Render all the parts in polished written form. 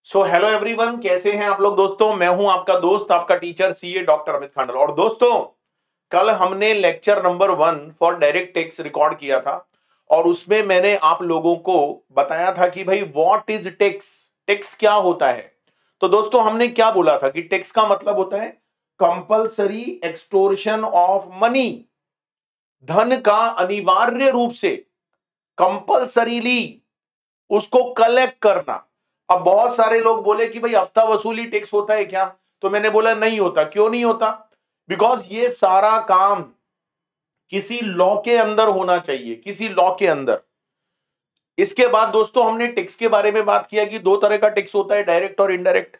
So hello everyone, कैसे हैं आप लोग दोस्तों। मैं हूं आपका दोस्त, आपका teacher CA doctor Amit Khandal. और दोस्तों, कल हमने lecture number 1 for direct tax record किया था और उसमें मैंने आप लोगों को बताया था कि भाई व्हाट इज टैक्स, टैक्स क्या होता है। तो दोस्तों, हमने क्या बोला था कि टैक्स का मतलब होता है कंपल्सरी एक्सटोर्शन ऑफ मनी, धन का अनिवार्य रूप से कंपल्सरीली उसको कलेक्ट करना। अब बहुत सारे लोग बोले कि भाई हफ्ता वसूली टैक्स होता है क्या, तो मैंने बोला नहीं होता। क्यों नहीं होता? बिकॉज ये सारा काम किसी लॉ के अंदर होना चाहिए, किसी लॉ के अंदर। इसके बाद दोस्तों, हमने टैक्स के बारे में बात किया कि दो तरह का टैक्स होता है, डायरेक्ट और इनडायरेक्ट।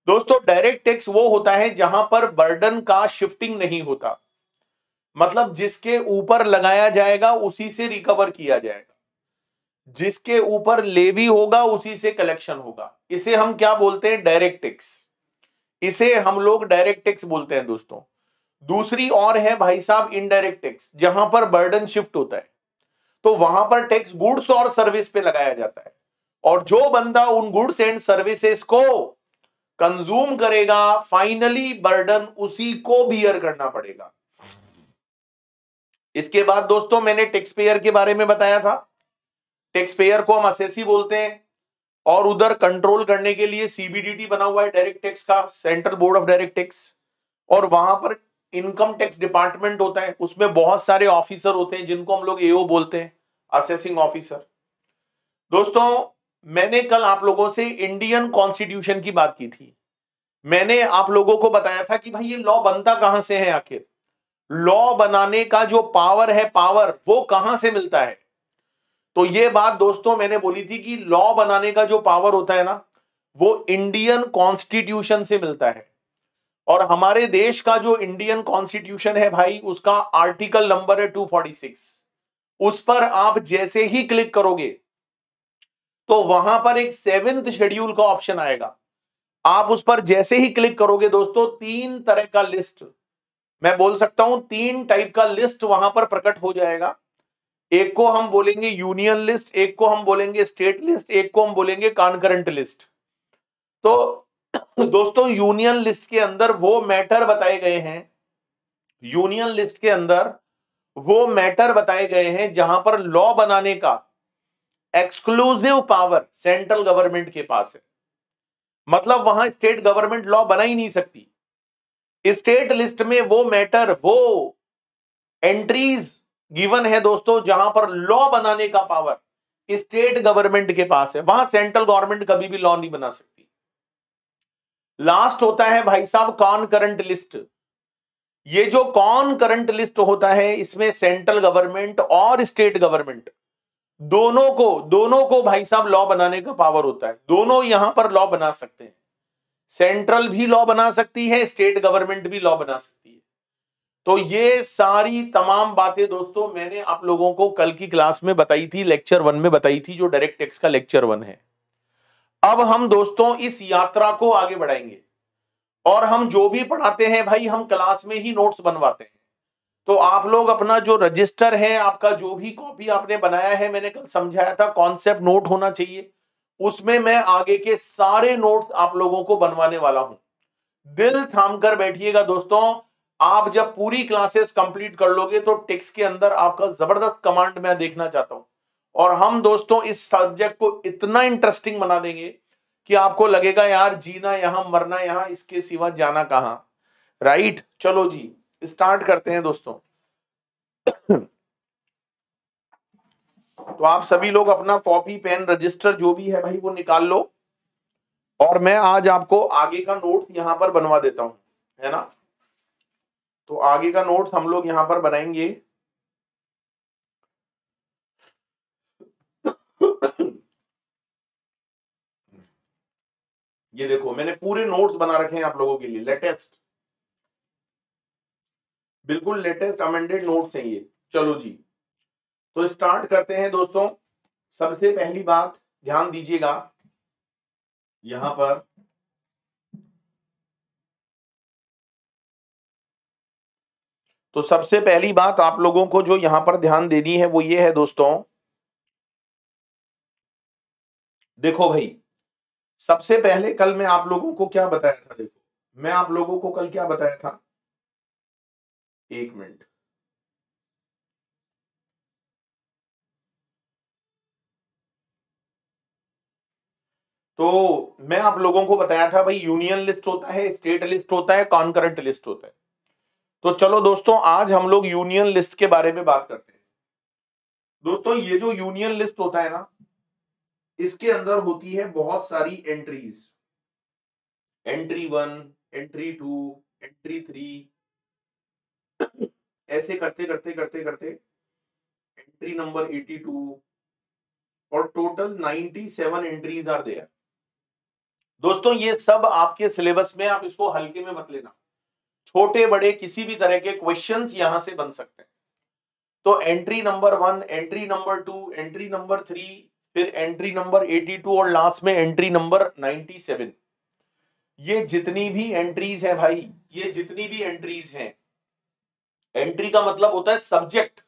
दोस्तों, डायरेक्ट टैक्स वो होता है जहां पर बर्डन का शिफ्टिंग नहीं होता, मतलब जिसके ऊपर लगाया जाएगा उसी से रिकवर किया जाएगा, जिसके ऊपर लेवी होगा उसी से कलेक्शन होगा। इसे हम क्या बोलते हैं? Direct tax. इसे हम लोग डायरेक्ट टैक्स बोलते हैं दोस्तों। दूसरी और है भाई साहब इनडायरेक्ट टैक्स, जहां पर बर्डन शिफ्ट होता है, तो वहां पर टैक्स गुड्स और सर्विस पे लगाया जाता है, और जो बंदा उन गुड्स एंड सर्विसेज को कंज्यूम करेगा, फाइनली बर्डन उसी को बियर करना पड़ेगा। इसके बाद दोस्तों, मैंने टैक्स पेयर के बारे में बताया था। टैक्स पेयर को हम असेसी बोलते हैं, और उधर कंट्रोल करने के लिए सीबीडीटी बना हुआ है डायरेक्ट टैक्स का, central board of direct tax. और वहां पर इनकम टैक्स डिपार्टमेंट होता है, उसमें बहुत सारे ऑफिसर होते हैं जिनको हम लोग एओ बोलते हैं, असेसिंग ऑफिसर। दोस्तों, मैंने कल आप लोगों से इंडियन कॉन्स्टिट्यूशन की बात की थी। मैंने आप लोगों को बताया था कि भाई ये लॉ बनता कहां से है, आखिर लॉ बनाने का जो पावर है, पावर वो कहां से मिलता है। तो ये बात दोस्तों मैंने बोली थी कि लॉ बनाने का जो पावर होता है ना, वो इंडियन कॉन्स्टिट्यूशन से मिलता है। और हमारे देश का जो इंडियन कॉन्स्टिट्यूशन है भाई, उसका आर्टिकल नंबर है 246। उस पर आप जैसे ही क्लिक करोगे तो वहां पर एक 7th शेड्यूल का ऑप्शन आएगा। आप उस पर जैसे ही क्लिक करोगे दोस्तों, 3 तरह का लिस्ट, मैं बोल सकता हूं 3 टाइप का लिस्ट वहां पर प्रकट हो जाएगा। एक को हम बोलेंगे यूनियन लिस्ट, एक को हम बोलेंगे स्टेट लिस्ट, एक को हम बोलेंगे कॉन्करेंट लिस्ट। तो दोस्तों, यूनियन लिस्ट के अंदर वो मैटर बताए गए हैं, यूनियन लिस्ट के अंदर वो मैटर बताए गए हैं जहां पर लॉ बनाने का एक्सक्लूसिव पावर सेंट्रल गवर्नमेंट के पास है। मतलब वहां स्टेट गवर्नमेंट लॉ बना ही नहीं सकती। स्टेट लिस्ट में वो मैटर, वो एंट्रीज गिवन है दोस्तों, जहां पर लॉ बनाने का पावर स्टेट गवर्नमेंट के पास है, वहां सेंट्रल गवर्नमेंट कभी भी लॉ नहीं बना सकती। लास्ट होता है भाई साहब कॉनकरेंट लिस्ट। ये जो कॉनकरेंट लिस्ट होता है, इसमें सेंट्रल गवर्नमेंट और स्टेट गवर्नमेंट दोनों को भाई साहब लॉ बनाने का पावर होता है। दोनों यहां पर लॉ बना सकते हैं, सेंट्रल भी लॉ बना सकती है, स्टेट गवर्नमेंट भी लॉ बना सकती है। तो ये सारी तमाम बातें दोस्तों मैंने आप लोगों को कल की क्लास में बताई थी, लेक्चर 1 में बताई थी, जो डायरेक्ट टैक्स का लेक्चर 1 है। अब हम दोस्तों इस यात्रा को आगे बढ़ाएंगे, और हम जो भी पढ़ाते हैं भाई, हम क्लास में ही नोट्स बनवाते हैं। तो आप लोग अपना जो रजिस्टर है, आपका जो भी कॉपी आपने बनाया है, मैंने कल समझाया था कॉन्सेप्ट नोट होना चाहिए, उसमें मैं आगे के सारे नोट्स आप लोगों को बनवाने वाला हूं। दिल थाम कर बैठिएगा दोस्तों। आप जब पूरी क्लासेस कंप्लीट कर लोगे तो टेक्स्ट के अंदर आपका जबरदस्त कमांड मैं देखना चाहता हूं, और हम दोस्तों इस सब्जेक्ट को इतना इंटरेस्टिंग बना देंगे कि आपको लगेगा यार जीना यहां मरना यहां, इसके सिवा जाना कहां। राइट, चलो जी स्टार्ट करते हैं दोस्तों। तो आप सभी लोग अपना कॉपी पेन रजिस्टर जो भी है भाई वो निकाल लो, और मैं आज आपको आगे का नोट्स यहां पर बनवा देता हूं, है ना। तो आगे का नोट्स हम लोग यहां पर बनाएंगे। ये देखो, मैंने पूरे नोट्स बना रखे हैं आप लोगों के लिए, लेटेस्ट, बिल्कुल लेटेस्ट अमेंडेड नोट्स हैं ये। चलो जी, तो स्टार्ट करते हैं दोस्तों। सबसे पहली बात ध्यान दीजिएगा, यहां पर तो सबसे पहली बात आप लोगों को जो यहां पर ध्यान देनी है वो ये है दोस्तों, देखो भाई, सबसे पहले कल मैं आप लोगों को क्या बताया था, देखो मैं आप लोगों को कल क्या बताया था, एक मिनट, तो मैं आप लोगों को बताया था भाई यूनियन लिस्ट होता है, स्टेट लिस्ट होता है, कॉन्करेंट लिस्ट होता है। तो चलो दोस्तों आज हम लोग यूनियन लिस्ट के बारे में बात करते हैं। दोस्तों ये जो यूनियन लिस्ट होता है ना, इसके अंदर होती है बहुत सारी एंट्रीज, एंट्री 1, एंट्री 2, एंट्री 3, ऐसे करते करते करते करते एंट्री नंबर 82 और टोटल 97 एंट्रीज आर देयर। दोस्तों ये सब आपके सिलेबस में, आप इसको हल्के में मत लेना, छोटे बड़े किसी भी तरह के क्वेश्चंस यहां से बन सकते हैं। तो entry number 1, entry number 2, entry number 3, फिर एंट्री नंबर 82 और लास्ट में एंट्री नंबर 97। ये जितनी भी एंट्रीज है भाई, ये जितनी भी एंट्रीज हैं, एंट्री का मतलब होता है सब्जेक्ट,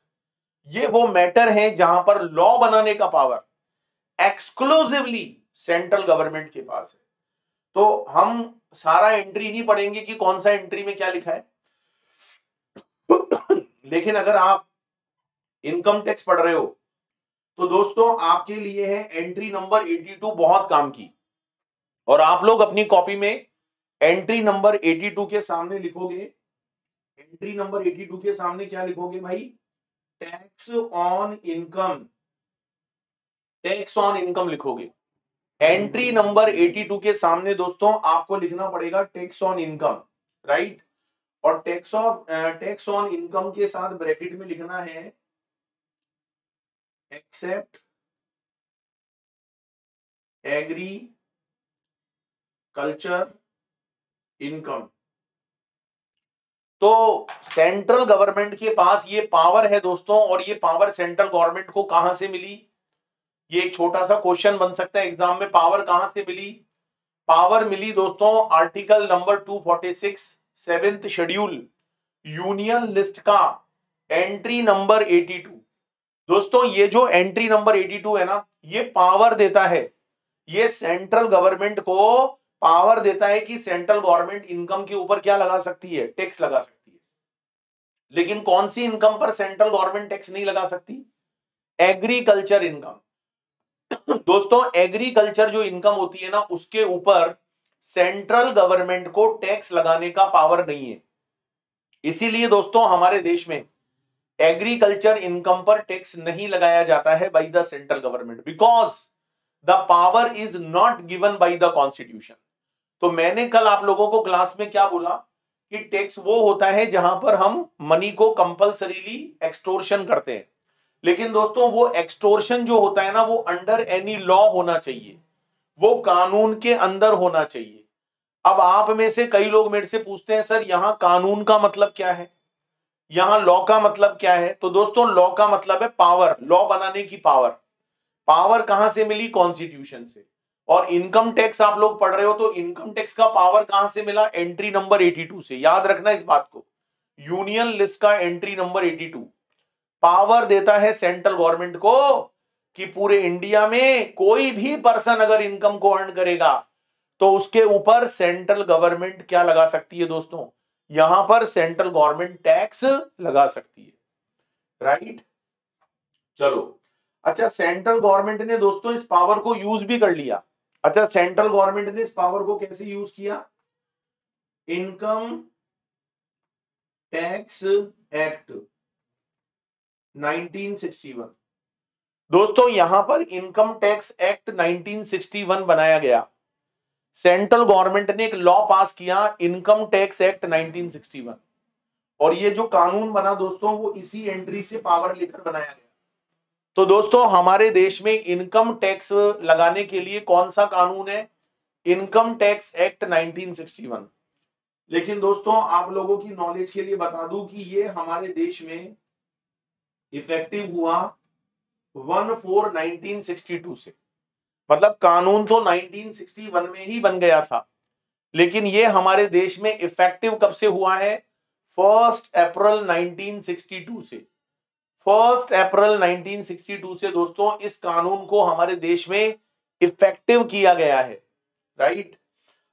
ये वो मैटर है जहां पर लॉ बनाने का पावर एक्सक्लूसिवली सेंट्रल गवर्नमेंट के पास है। तो हम सारा एंट्री नहीं पढ़ेंगे कि कौन सा एंट्री में क्या लिखा है, लेकिन अगर आप इनकम टैक्स पढ़ रहे हो तो दोस्तों आपके लिए है एंट्री नंबर 82 बहुत काम की। और आप लोग अपनी कॉपी में एंट्री नंबर 82 के सामने लिखोगे, एंट्री नंबर 82 के सामने क्या लिखोगे भाई, tax on income, tax on income लिखोगे। एंट्री नंबर 82 के सामने दोस्तों आपको लिखना पड़ेगा टैक्स ऑन इनकम, राइट। और टैक्स ऑन इनकम के साथ ब्रैकेट में लिखना है एक्सेप्ट एग्री कल्चर इनकम। तो सेंट्रल गवर्नमेंट के पास ये पावर है दोस्तों, और ये पावर सेंट्रल गवर्नमेंट को कहां से मिली, ये एक छोटा सा क्वेश्चन बन सकता है एग्जाम में, पावर कहां से मिली। पावर मिली दोस्तों article number 246 7th schedule union list का एंट्री नंबर 82। दोस्तों ये जो एंट्री नंबर 82 है ना, ये पावर देता है, ये सेंट्रल गवर्नमेंट को पावर देता है कि सेंट्रल गवर्नमेंट इनकम के ऊपर क्या लगा सकती है, टैक्स लगा सकती है। लेकिन कौन सी इनकम पर सेंट्रल गवर्नमेंट टैक्स नहीं लगा सकती, एग्रीकल्चर इनकम। दोस्तों एग्रीकल्चर जो इनकम होती है ना, उसके ऊपर सेंट्रल गवर्नमेंट को टैक्स लगाने का पावर नहीं है। इसीलिए दोस्तों हमारे देश में एग्रीकल्चर इनकम पर टैक्स नहीं लगाया जाता है by the central government, because the power is not given by the constitution. तो मैंने कल आप लोगों को क्लास में क्या बोला कि टैक्स वो होता है जहां पर हम मनी को कंपल्सरीली एक्सटोर्शन करते हैं। लेकिन दोस्तों वो एक्सटोर्शन जो होता है ना, वो अंडर एनी लॉ होना चाहिए, वो कानून के अंदर होना चाहिए। अब आप में से कई लोग मेरे से पूछते हैं सर यहां कानून का मतलब क्या है, यहां लॉ का मतलब क्या है। तो दोस्तों लॉ का मतलब है पावर, लॉ बनाने की पावर। पावर कहां से मिली, कॉन्स्टिट्यूशन से। और इनकम टैक्स आप लोग पढ़ रहे हो, तो इनकम टैक्स का पावर कहां से मिला, एंट्री नंबर 82 से। याद रखना इस बात को, यूनियन लिस्ट का एंट्री नंबर 82 पावर देता है सेंट्रल गवर्नमेंट को कि पूरे इंडिया में कोई भी पर्सन अगर इनकम को अर्न करेगा तो उसके ऊपर सेंट्रल गवर्नमेंट क्या लगा सकती है दोस्तों, यहां पर सेंट्रल गवर्नमेंट टैक्स लगा सकती है, राइट। चलो अच्छा, सेंट्रल गवर्नमेंट ने दोस्तों इस पावर को यूज भी कर लिया। अच्छा सेंट्रल गवर्नमेंट ने इस पावर को कैसे यूज किया, इनकम टैक्स एक्ट 1961। दोस्तों यहां पर इनकम टैक्स एक्ट 1961 बनाया गया। सेंट्रल गवर्नमेंट ने एक लॉ पास किया, इनकम टैक्स एक्ट 1961, और ये जो कानून बना दोस्तों वो इसी एंट्री से पावर लेकर बनाया गया। तो दोस्तों हमारे देश में इनकम टैक्स लगाने के लिए कौन सा कानून है, इनकम टैक्स एक्ट 1961। लेकिन दोस्तों आप लोगों की नॉलेज के लिए बता दूं कि ये हमारे देश में इफेक्टिव हुआ 1/4/1962 से। मतलब कानून तो 1961 में ही बन गया था, लेकिन ये हमारे देश में इफेक्टिव कब से हुआ है, 1 अप्रैल 1962 से। 1 अप्रैल 1962 से दोस्तों इस कानून को हमारे देश में इफेक्टिव किया गया है। राइट।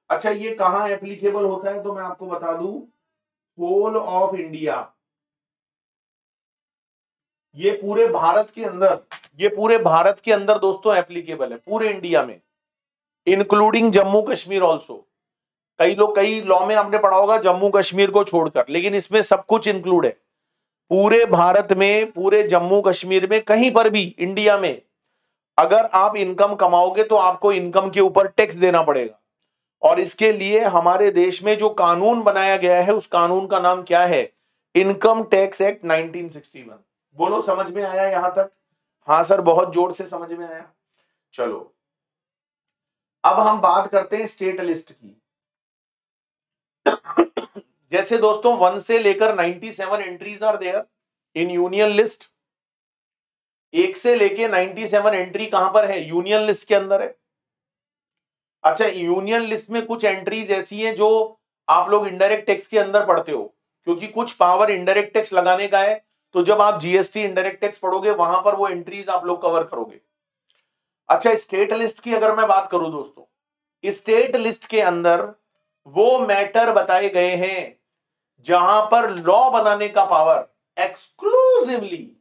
अच्छा, ये कहाँ एप्लीकेबल होता है तो मैं आपको बता दूं, होल ऑफ इंडिया, ये पूरे भारत के अंदर, ये पूरे भारत के अंदर दोस्तों एप्लीकेबल है, पूरे इंडिया में, इंक्लूडिंग जम्मू कश्मीर ऑल्सो। कई लोग, कई लॉ में आपने पढ़ा होगा जम्मू कश्मीर को छोड़कर, लेकिन इसमें सब कुछ इंक्लूड है। पूरे भारत में, पूरे जम्मू कश्मीर में, कहीं पर भी इंडिया में अगर आप इनकम कमाओगे तो आपको इनकम के ऊपर टैक्स देना पड़ेगा। और इसके लिए हमारे देश में जो कानून बनाया गया है, उस कानून का नाम क्या है? Income tax act 1961। बोलो, समझ में आया यहां तक? हाँ सर, बहुत जोर से समझ में आया। चलो, अब हम बात करते हैं स्टेट लिस्ट की। जैसे दोस्तों 1 से लेकर 97 entries are there in union list. 1 से लेके 97 एंट्री कहां पर है? यूनियन लिस्ट के अंदर है। अच्छा, यूनियन लिस्ट में कुछ एंट्रीज ऐसी हैं जो आप लोग इनडायरेक्ट टैक्स के अंदर पढ़ते हो, क्योंकि कुछ पावर इनडायरेक्ट टैक्स लगाने का है, तो जब आप जीएसटी इनडायरेक्ट टैक्स पढ़ोगे वहां पर वो एंट्रीज आप लोग कवर करोगे। अच्छा, स्टेट लिस्ट की अगर मैं बात करूं दोस्तों, स्टेट लिस्ट के अंदर वो मैटर बताए गए हैं जहां पर लॉ बनाने का पावर एक्सक्लूसिवली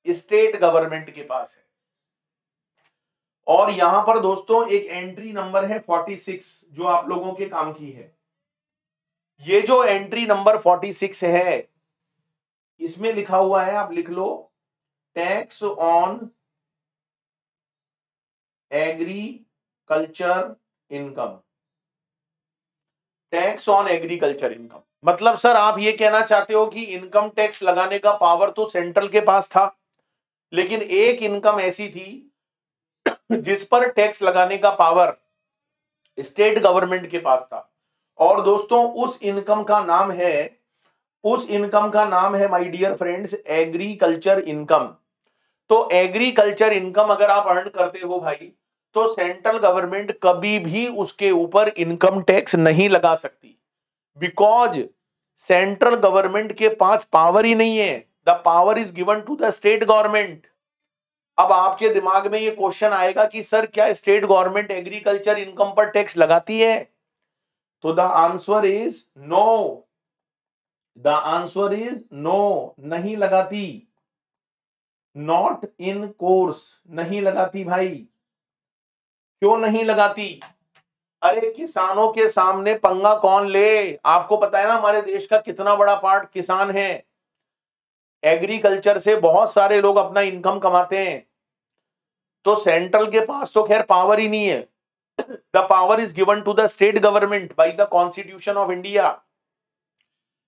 स्टेट गवर्नमेंट के पास है। और यहां पर दोस्तों एक एंट्री नंबर है 46 जो आप लोगों के काम की है। ये जो एंट्री नंबर 46 है, इसमें लिखा हुआ है, आप लिख लो, tax on agriculture income. Tax on agriculture income मतलब सर आप ये कहना चाहते हो कि इनकम टैक्स लगाने का पावर तो सेंट्रल के पास था, लेकिन एक इनकम ऐसी थी जिस पर टैक्स लगाने का पावर स्टेट गवर्नमेंट के पास था। और दोस्तों उस इनकम का नाम है my dear friends agriculture income. तो एग्रीकल्चर इनकम अगर आप अर्न करते हो भाई, तो सेंट्रल गवर्नमेंट कभी भी उसके ऊपर इनकम टैक्स नहीं लगा सकती, बिकॉज सेंट्रल गवर्नमेंट के पास पावर ही नहीं है। The power is given to the state government. अब आपके दिमाग में ये क्वेश्चन आएगा कि सर क्या स्टेट गवर्नमेंट एग्रीकल्चर इनकम पर टैक्स लगाती है? तो द आंसर इज नो। नहीं लगाती। नॉट इन कोर्स, नहीं लगाती भाई। क्यों नहीं लगाती? अरे किसानों के सामने पंगा कौन ले? आपको पता है ना हमारे देश का कितना बड़ा पार्ट किसान है। एग्रीकल्चर से बहुत सारे लोग अपना इनकम कमाते हैं। तो सेंट्रल के पास तो खैर पावर ही नहीं है। The power is given to the state government by the constitution of India.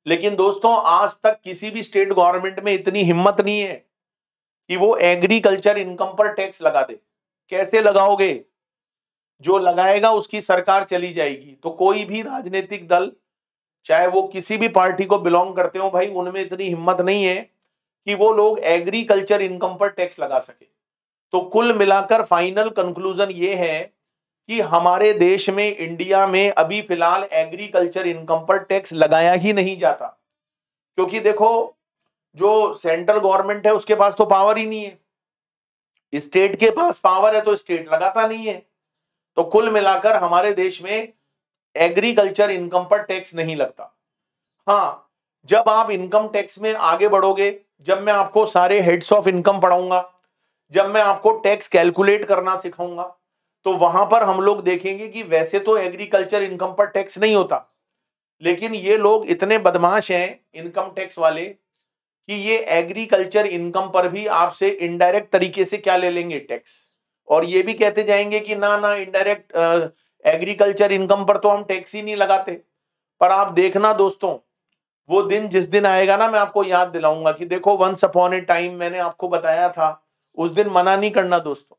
लेकिन दोस्तों आज तक किसी भी स्टेट गवर्नमेंट में इतनी हिम्मत नहीं है कि वो एग्रीकल्चर इनकम पर टैक्स लगा दे। कैसे लगाओगे? जो लगाएगा उसकी सरकार चली जाएगी। तो कोई भी राजनीतिक दल, चाहे वो किसी भी पार्टी को बिलोंग करते हो भाई, उनमें इतनी हिम्मत नहीं है कि वो लोग एग्रीकल्चर इनकम पर टैक्स लगा सके। तो कुल मिलाकर फाइनल कंक्लूजन ये है कि हमारे देश में, इंडिया में अभी फिलहाल एग्रीकल्चर इनकम पर टैक्स लगाया ही नहीं जाता, क्योंकि देखो जो सेंट्रल गवर्नमेंट है उसके पास तो पावर ही नहीं है। स्टेट के पास पावर है तो स्टेट लगाता नहीं है। तो कुल मिलाकर हमारे देश में एग्रीकल्चर इनकम पर टैक्स नहीं लगता। हाँ, जब आप इनकम टैक्स में आगे बढ़ोगे, जब मैं आपको सारे हेड्स ऑफ इनकम पढ़ाऊंगा, जब मैं आपको टैक्स कैलकुलेट करना सिखाऊंगा, तो वहां पर हम लोग देखेंगे कि वैसे तो एग्रीकल्चर इनकम पर टैक्स नहीं होता, लेकिन ये लोग इतने बदमाश हैं इनकम टैक्स वाले कि ये एग्रीकल्चर इनकम पर भी आपसे इनडायरेक्ट तरीके से क्या ले लेंगे? टैक्स। और ये भी कहते जाएंगे कि ना ना, इनडायरेक्ट एग्रीकल्चर इनकम पर तो हम टैक्स ही नहीं लगाते। पर आप देखना दोस्तों, वो दिन जिस दिन आएगा ना, मैं आपको याद दिलाऊंगा कि देखो वंस अपॉन ए टाइम मैंने आपको बताया था, उस दिन मना नहीं करना दोस्तों,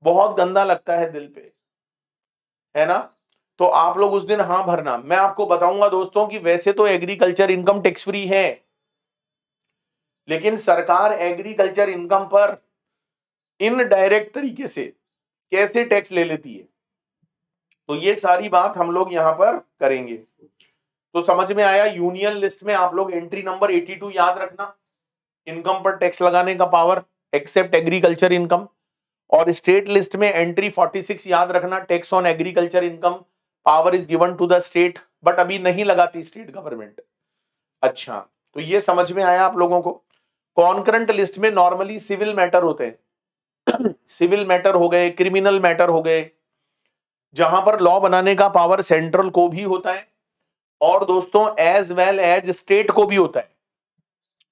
बहुत गंदा लगता है दिल पे, है ना? तो आप लोग उस दिन हाँ भरना। मैं आपको बताऊंगा दोस्तों कि वैसे तो एग्रीकल्चर इनकम टैक्स फ्री है, लेकिन सरकार एग्रीकल्चर इनकम पर इनडायरेक्ट तरीके से कैसे टैक्स ले लेती है, तो ये सारी बात हम लोग यहां पर करेंगे। तो समझ में आया? यूनियन लिस्ट में आप लोग एंट्री नंबर 82 याद रखना, इनकम पर टैक्स लगाने का पावर एक्सेप्ट एग्रीकल्चर इनकम। और स्टेट लिस्ट में एंट्री 46 याद रखना, tax on agriculture income power is given to the state, but अभी नहीं लगाती स्टेट गवर्नमेंट। अच्छा, तो ये समझ में आया आप लोगों को। कॉन्करेंट लिस्ट में नॉर्मली सिविल मैटर होते हैं सिविल मैटर हो गए, क्रिमिनल मैटर हो गए, जहां पर लॉ बनाने का पावर सेंट्रल को भी होता है और दोस्तों एज वेल एज स्टेट को भी होता है।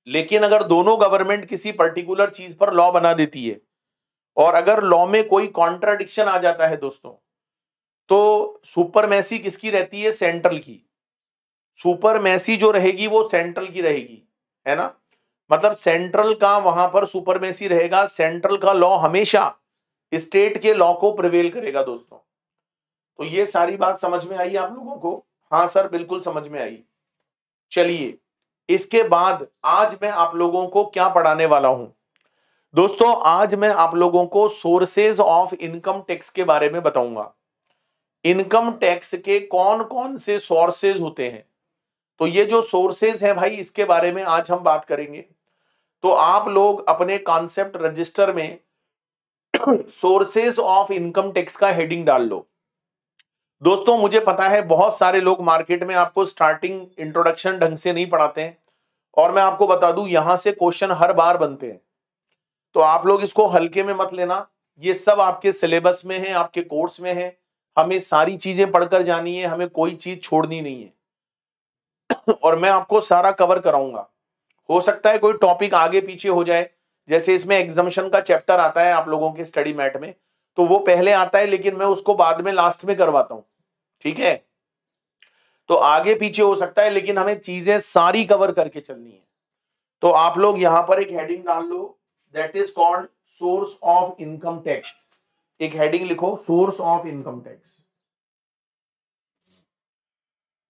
लेकिन अगर दोनों गवर्नमेंट किसी पर्टिकुलर चीज पर लॉ बना देती है और अगर लॉ में कोई कॉन्ट्राडिक्शन आ जाता है दोस्तों, तो सुपरमेसी किसकी रहती है? सेंट्रल की। सुपरमेसी जो रहेगी वो सेंट्रल की रहेगी, है ना। मतलब सेंट्रल का वहां पर सुपरमेसी रहेगा, सेंट्रल का लॉ हमेशा स्टेट के लॉ को प्रिवेल करेगा दोस्तों। तो ये सारी बात समझ में आई आप लोगों को? हाँ सर, बिल्कुल समझ में आई। चलिए, इसके बाद आज मैं आप लोगों को क्या पढ़ाने वाला हूं दोस्तों? आज मैं आप लोगों को सोर्सेज ऑफ इनकम टैक्स के बारे में बताऊंगा। इनकम टैक्स के कौन कौन से सोर्सेज होते हैं, तो ये जो सोर्सेज है भाई, इसके बारे में आज हम बात करेंगे। तो आप लोग अपने कॉन्सेप्ट रजिस्टर में सोर्सेज ऑफ इनकम टैक्स का हेडिंग डाल लो। दोस्तों मुझे पता है बहुत सारे लोग मार्केट में आपको स्टार्टिंग इंट्रोडक्शन ढंग से नहीं पढ़ाते हैं, और मैं आपको बता दूं यहां से क्वेश्चन हर बार बनते हैं, तो आप लोग इसको हल्के में मत लेना। ये सब आपके सिलेबस में है, आपके कोर्स में है, हमें सारी चीजें पढ़कर जानी है, हमें कोई चीज छोड़नी नहीं है और मैं आपको सारा कवर कराऊंगा। हो सकता है कोई टॉपिक आगे पीछे हो जाए, जैसे इसमें एग्जामिशन का चैप्टर आता है आप लोगों के स्टडी मैट में, तो वो पहले आता है लेकिन मैं उसको बाद में लास्ट में करवाता हूं, ठीक है। तो आगे पीछे हो सकता है लेकिन हमें चीजें सारी कवर करके चलनी है। तो आप लोग यहां पर एक हेडिंग डाल लो, that is called source of income tax. एक हेडिंग लिखो, सोर्स ऑफ इनकम टैक्स।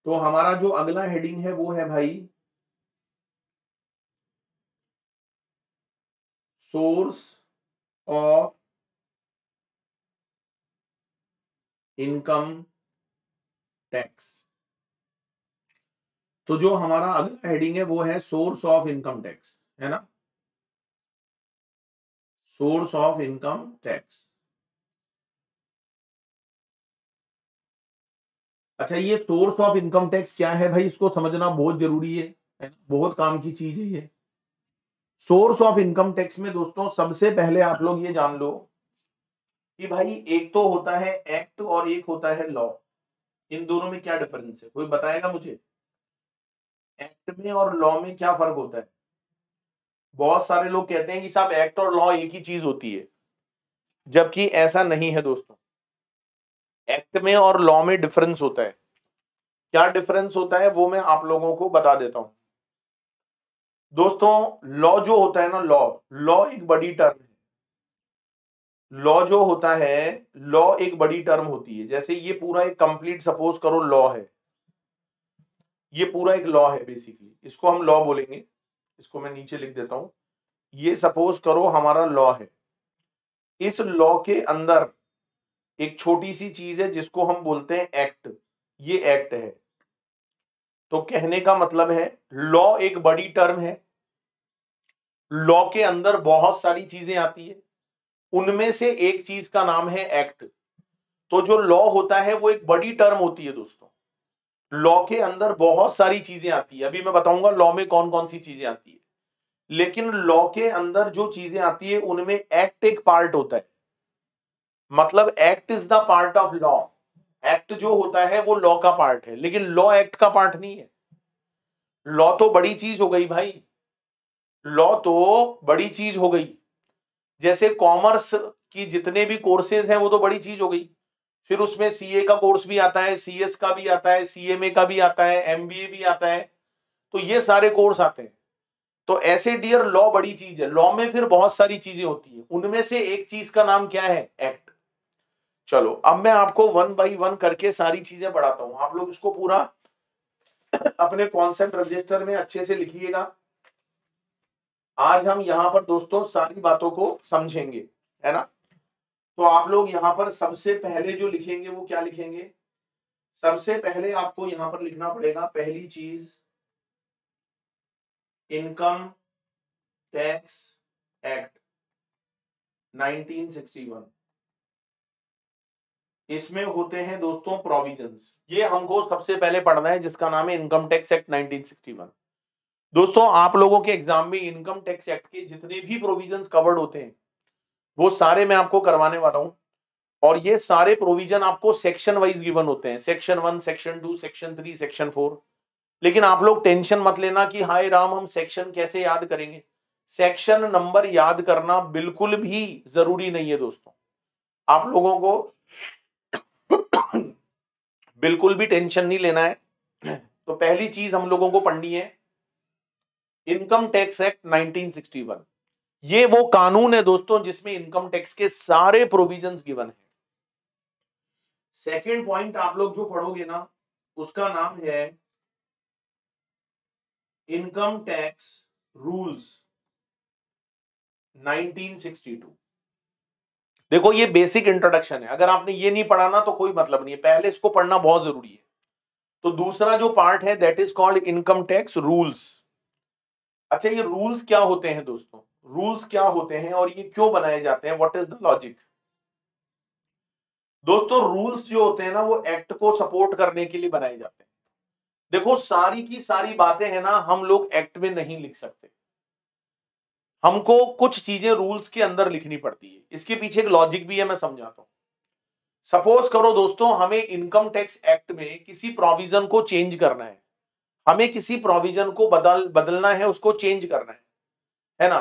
तो हमारा जो अगला हेडिंग है वो है भाई सोर्स ऑफ इनकम टैक्स। तो जो हमारा अगला हेडिंग है वो है सोर्स ऑफ इनकम टैक्स, है ना, सोर्स ऑफ इनकम टैक्स। अच्छा, ये सोर्स ऑफ इनकम टैक्स क्या है भाई, इसको समझना बहुत जरूरी है ना? बहुत काम की चीज है ये। सोर्स ऑफ इनकम टैक्स में दोस्तों सबसे पहले आप लोग ये जान लो कि भाई एक तो होता है एक्ट और एक होता है लॉ। इन दोनों में क्या डिफरेंस है, कोई बताएगा मुझे? एक्ट में और लॉ में क्या फर्क होता है? बहुत सारे लोग कहते हैं कि साहब एक्ट और लॉ एक ही चीज होती है, जबकि ऐसा नहीं है दोस्तों। एक्ट में और लॉ में डिफरेंस होता है। क्या डिफरेंस होता है वो मैं आप लोगों को बता देता हूं दोस्तों। लॉ जो होता है ना, लॉ लॉ एक बड़ी टर्म है। लॉ जो होता है, लॉ एक बड़ी टर्म होती है। जैसे ये पूरा एक कंप्लीट सपोज करो लॉ है, ये पूरा एक लॉ है बेसिकली, इसको हम लॉ बोलेंगे। इसको मैं नीचे लिख देता हूं। ये सपोज करो हमारा लॉ है। इस लॉ के अंदर एक छोटी सी चीज है जिसको हम बोलते हैं एक्ट। ये एक्ट है। तो कहने का मतलब है लॉ एक बड़ी टर्म है। लॉ के अंदर बहुत सारी चीजें आती है, उनमें से एक चीज का नाम है एक्ट। तो जो लॉ होता है वो एक बड़ी टर्म होती है दोस्तों। लॉ के अंदर बहुत सारी चीजें आती है, अभी मैं बताऊंगा लॉ में कौन कौन सी चीजें आती है। लेकिन लॉ के अंदर जो चीजें आती है उनमें एक्ट एक पार्ट होता है। मतलब act is the part of law. Act जो होता है वो लॉ का पार्ट है, लेकिन लॉ एक्ट का पार्ट नहीं है। लॉ तो बड़ी चीज हो गई भाई, लॉ तो बड़ी चीज हो गई। जैसे कॉमर्स की जितने भी कोर्सेज हैं वो तो बड़ी चीज हो गई। फिर उसमें सीए का कोर्स भी आता है, सीएस का भी आता है, सीएमए का भी आता है, एमबीए भी आता है। तो ये सारे कोर्स आते हैं। तो ऐसे डियर लॉ बड़ी चीज है। लॉ में फिर बहुत सारी चीजें होती है, उनमें से एक चीज का नाम क्या है? एक्ट। चलो अब मैं आपको वन बाई वन करके सारी चीजें पढ़ाता हूं, आप लोग इसको पूरा अपने कॉन्सेप्ट रजिस्टर में अच्छे से लिखिएगा। आज हम यहां पर दोस्तों सारी बातों को समझेंगे, है ना। तो आप लोग यहां पर सबसे पहले जो लिखेंगे वो क्या लिखेंगे? सबसे पहले आपको यहां पर लिखना पड़ेगा पहली चीज, इनकम टैक्स एक्ट। 1961। इसमें होते हैं दोस्तों प्रोविजंस। ये हमको सबसे पहले पढ़ना है, जिसका नाम है इनकम टैक्स एक्ट 1961। दोस्तों आप लोगों के एग्जाम में इनकम टैक्स एक्ट के जितने भी प्रोविजंस कवर्ड होते हैं वो सारे मैं आपको करवाने वाला हूं। और ये सारे प्रोविजन आपको सेक्शन वाइज गिवन होते हैं, सेक्शन 1, सेक्शन 2, सेक्शन 3, सेक्शन 4। लेकिन आप लोग टेंशन मत लेना कि हाय राम हम सेक्शन कैसे याद करेंगे। सेक्शन नंबर याद करना बिल्कुल भी जरूरी नहीं है दोस्तों। आप लोगों को बिल्कुल भी टेंशन नहीं लेना है। तो पहली चीज हम लोगों को पढ़नी है इनकम टैक्स एक्ट 1961। ये वो कानून है दोस्तों जिसमें इनकम टैक्स के सारे प्रोविजंस गिवन है। सेकेंड पॉइंट आप लोग जो पढ़ोगे ना उसका नाम है इनकम टैक्स रूल्स 1962। देखो ये बेसिक इंट्रोडक्शन है, अगर आपने ये नहीं पढ़ा ना तो कोई मतलब नहीं है, पहले इसको पढ़ना बहुत जरूरी है। तो दूसरा जो पार्ट है that is called income tax rules. अच्छा ये रूल्स क्या होते हैं दोस्तों, रूल्स क्या होते हैं और ये क्यों बनाए जाते हैं, व्हाट इज द लॉजिक। दोस्तों रूल्स जो होते हैं ना वो एक्ट को सपोर्ट करने के लिए बनाए जाते हैं। देखो सारी की सारी बातें हैं ना हम लोग एक्ट में नहीं लिख सकते, हमको कुछ चीजें रूल्स के अंदर लिखनी पड़ती है। इसके पीछे एक लॉजिक भी है, मैं समझाता हूं। सपोज करो दोस्तों हमें इनकम टैक्स एक्ट में किसी प्रोविजन को चेंज करना है, हमें किसी प्रोविजन को बदलना है, उसको चेंज करना है ना।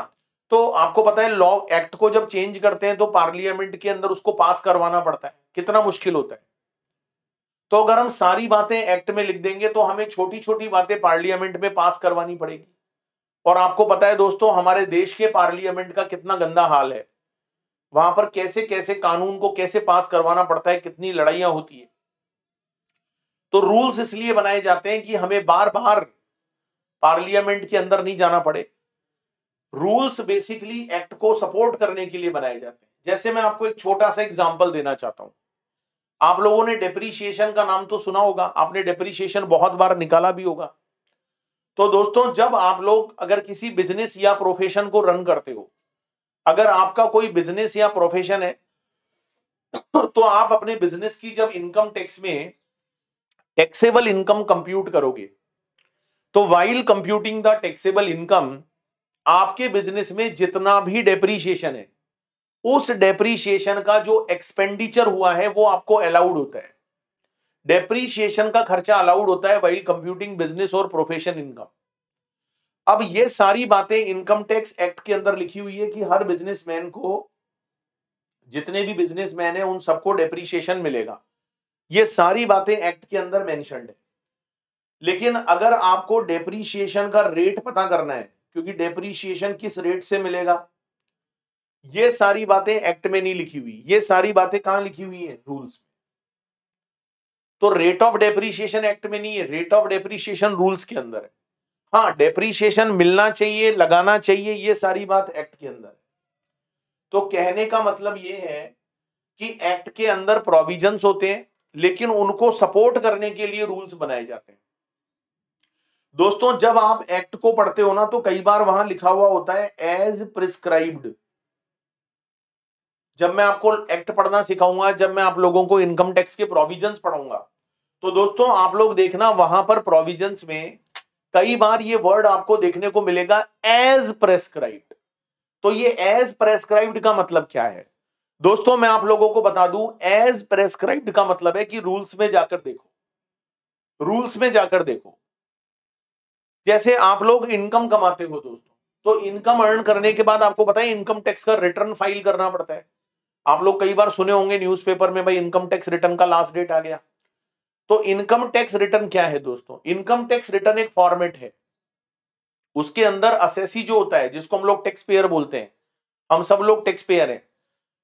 तो आपको पता है लॉ एक्ट को जब चेंज करते हैं तो पार्लियामेंट के अंदर उसको पास करवाना पड़ता है, कितना मुश्किल होता है। तो अगर हम सारी बातें एक्ट में लिख देंगे तो हमें छोटी छोटी बातें पार्लियामेंट में पास करवानी पड़ेगी। और आपको पता है दोस्तों हमारे देश के पार्लियामेंट का कितना गंदा हाल है, वहां पर कैसे कैसे कानून को कैसे पास करवाना पड़ता है, कितनी लड़ाइयां होती है। तो रूल्स इसलिए बनाए जाते हैं कि हमें बार बार पार्लियामेंट के अंदर नहीं जाना पड़े। रूल्स बेसिकली एक्ट को सपोर्ट करने के लिए बनाए जाते हैं। जैसे मैं आपको एक छोटा सा एग्जांपल देना चाहता हूं। आप लोगों ने डेप्रीशिएशन का नाम तो सुना होगा, आपने डेप्रीशिएशन बहुत बार निकाला भी होगा। तो दोस्तों जब आप लोग अगर किसी बिजनेस या प्रोफेशन को रन करते हो, अगर आपका कोई बिजनेस या प्रोफेशन है तो आप अपने बिजनेस की जब इनकम टैक्स में टैक्सेबल इनकम कंप्यूट करोगे तो while computing the taxable income आपके बिजनेस में जितना भी डेप्रीशिएशन है उस डेप्रीशिएशन का जो एक्सपेंडिचर हुआ है वो आपको अलाउड होता है। डेप्रीशिएशन का खर्चा अलाउड होता है वाइल कंप्यूटिंग बिजनेस और प्रोफेशन इनकम। अब ये सारी बातें इनकम टैक्स एक्ट के अंदर लिखी हुई है कि हर बिजनेसमैन को, जितने भी बिजनेसमैन है उन सबको डेप्रीशिएशन मिलेगा। ये सारी बातें एक्ट के अंदर मेंशन्ड है। लेकिन अगर आपको डेप्रीशिएशन का रेट पता करना है, क्योंकि डेप्रीशिएशन किस रेट से मिलेगा ये सारी बातें एक्ट में नहीं लिखी हुई, ये सारी बातें कहां लिखी हुई है, रूल्स में। तो रेट ऑफ डेप्रीशिएशन एक्ट में नहीं है, रेट ऑफ डेप्रीशिएशन रूल्स के अंदर है। हाँ डेप्रीशिएशन मिलना चाहिए, लगाना चाहिए, ये सारी बात एक्ट के अंदर है। तो कहने का मतलब ये है कि एक्ट के अंदर प्रोविजंस होते हैं लेकिन उनको सपोर्ट करने के लिए रूल्स बनाए जाते हैं। दोस्तों जब आप एक्ट को पढ़ते हो ना तो कई बार वहां लिखा हुआ होता है एज प्रिस्क्राइब्ड। जब मैं आपको एक्ट पढ़ना सिखाऊंगा, जब मैं आप लोगों को इनकम टैक्स के प्रोविजंस पढ़ाऊंगा तो दोस्तों आप लोग देखना वहां पर प्रोविजंस में कई बार ये वर्ड आपको देखने को मिलेगा एज प्रेस्क्राइब्ड। तो ये एज प्रेस्क्राइब्ड का मतलब क्या है दोस्तों, मैं आप लोगों को बता दूं एज प्रेस्क्राइब्ड का मतलब है कि रूल्स में जाकर देखो, रूल्स में जाकर देखो। जैसे आप लोग इनकम कमाते हो दोस्तों, तो इनकम अर्न करने के बाद आपको पता है इनकम टैक्स का रिटर्न फाइल करना पड़ता है। आप लोग कई बार सुने होंगे न्यूज़पेपर में भाई इनकम टैक्स रिटर्न का लास्ट डेट आ गया। तो इनकम टैक्स रिटर्न क्या है दोस्तों, इनकम टैक्स रिटर्न एक फॉर्मेट है, उसके अंदर असेसी जो होता है जिसको हम लोग टैक्स पेयर बोलते हैं, हम सब लोग टैक्स पेयर हैं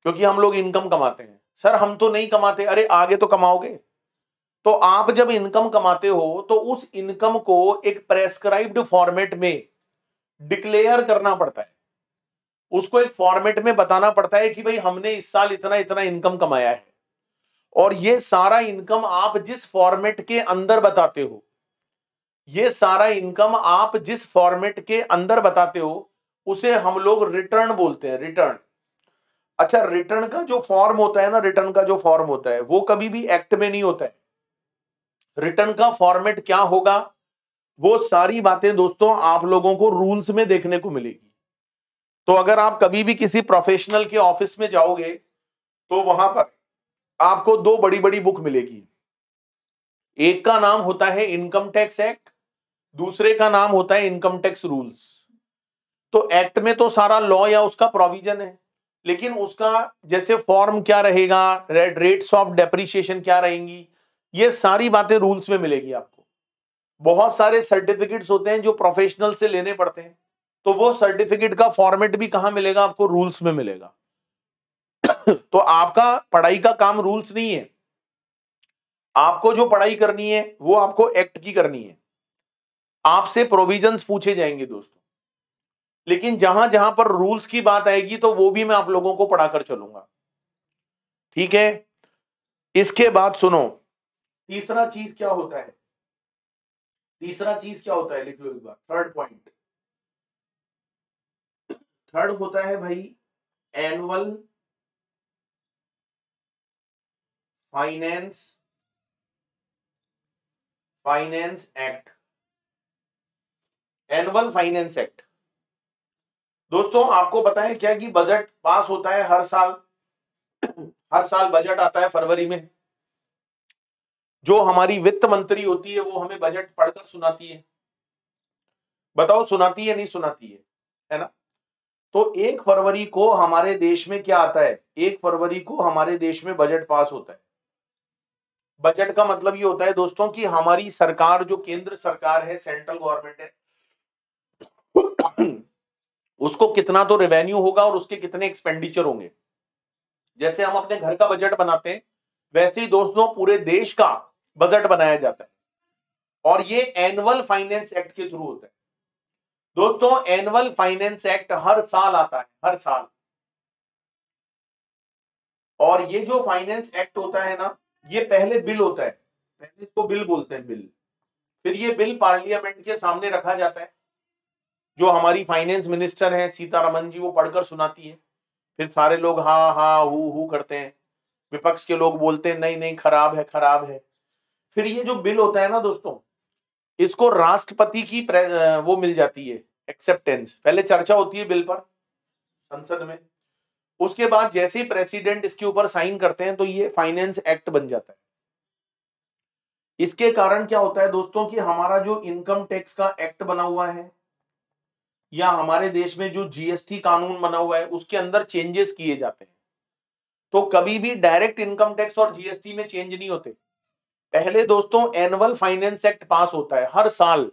क्योंकि हम लोग इनकम कमाते हैं। सर हम तो नहीं कमाते, अरे आगे तो कमाओगे। तो आप जब इनकम कमाते हो तो उस इनकम को एक प्रेस्क्राइब्ड फॉर्मेट में डिक्लेयर करना पड़ता है, उसको एक फॉर्मेट में बताना पड़ता है कि भाई हमने इस साल इतना इतना इनकम कमाया है। और ये सारा इनकम आप जिस फॉर्मेट के अंदर बताते हो, ये सारा इनकम आप जिस फॉर्मेट के अंदर बताते हो उसे हम लोग रिटर्न बोलते हैं, रिटर्न। अच्छा, रिटर्न का जो फॉर्म होता है ना, रिटर्न का जो फॉर्म होता है वो कभी भी एक्ट में नहीं होता है। रिटर्न का फॉर्मेट क्या होगा, वो सारी बातें दोस्तों आप लोगों को रूल्स में देखने को मिलेगी। तो अगर आप कभी भी किसी प्रोफेशनल के ऑफिस में जाओगे तो वहां पर आपको दो बड़ी बड़ी बुक मिलेगी। एक का नाम होता है इनकम टैक्स एक्ट, दूसरे का नाम होता है इनकम टैक्स रूल्स। तो एक्ट में तो सारा लॉ या उसका प्रोविजन है, लेकिन उसका जैसे फॉर्म क्या रहेगा, रेट्स ऑफ डेप्रिसिएशन क्या रहेंगी, ये सारी बातें रूल्स में मिलेगी आपको। बहुत सारे सर्टिफिकेट्स होते हैं जो प्रोफेशनल से लेने पड़ते हैं, तो वो सर्टिफिकेट का फॉर्मेट भी कहां मिलेगा आपको, रूल्स में मिलेगा। तो आपका पढ़ाई का काम रूल्स नहीं है, आपको जो पढ़ाई करनी है वो आपको एक्ट की करनी है। आपसे प्रोविजंस पूछे जाएंगे दोस्तों, लेकिन जहां जहां पर रूल्स की बात आएगी तो वो भी मैं आप लोगों को पढ़ाकर चलूंगा, ठीक है। इसके बाद सुनो, तीसरा चीज क्या होता है, तीसरा चीज क्या होता है, लिख लो एक बार, थर्ड पॉइंट। थर्ड होता है भाई annual finance act. Annual finance act दोस्तों आपको पता है क्या कि बजट पास होता है हर साल। हर साल बजट आता है फरवरी में। जो हमारी वित्त मंत्री होती है वो हमें बजट पढ़कर सुनाती है। बताओ सुनाती है नहीं सुनाती है ना। तो 1 फरवरी को हमारे देश में क्या आता है, 1 फरवरी को हमारे देश में बजट पास होता है। बजट का मतलब ये होता है दोस्तों कि हमारी सरकार, जो केंद्र सरकार है, सेंट्रल गवर्नमेंट है, उसको कितना तो रेवेन्यू होगा और उसके कितने एक्सपेंडिचर होंगे। जैसे हम अपने घर का बजट बनाते हैं, वैसे ही दोस्तों पूरे देश का बजट बनाया जाता है, और ये एनुअल फाइनेंस एक्ट के थ्रू होता है। दोस्तों एनुअल फाइनेंस एक्ट हर साल आता है, हर साल। और ये जो फाइनेंस एक्ट होता है ना, ये पहले बिल होता है, पहले इसको बिल बोलते हैं, बिल। फिर ये बिल पार्लियामेंट के सामने रखा जाता है, जो हमारी फाइनेंस मिनिस्टर है सीतारमन जी, वो पढ़कर सुनाती है। फिर सारे लोग हाँ हाँ हु करते हैं, विपक्ष के लोग बोलते हैं नहीं नहीं खराब है, खराब है। फिर ये जो बिल होता है ना दोस्तों, इसको राष्ट्रपति की वो मिल जाती है एक्सेप्टेंस। पहले चर्चा होती है बिल पर संसद में, उसके बाद जैसे ही प्रेसिडेंट इसके ऊपर साइन करते हैं तो ये फाइनेंस एक्ट बन जाता है। इसके कारण क्या होता है दोस्तों कि हमारा जो इनकम टैक्स का एक्ट बना हुआ है, या हमारे देश में जो जीएसटी कानून बना हुआ है, उसके अंदर चेंजेस किए जाते हैं। तो कभी भी डायरेक्ट इनकम टैक्स और जीएसटी में चेंज नहीं होते। पहले दोस्तों एनुअल फाइनेंस एक्ट पास होता है हर साल,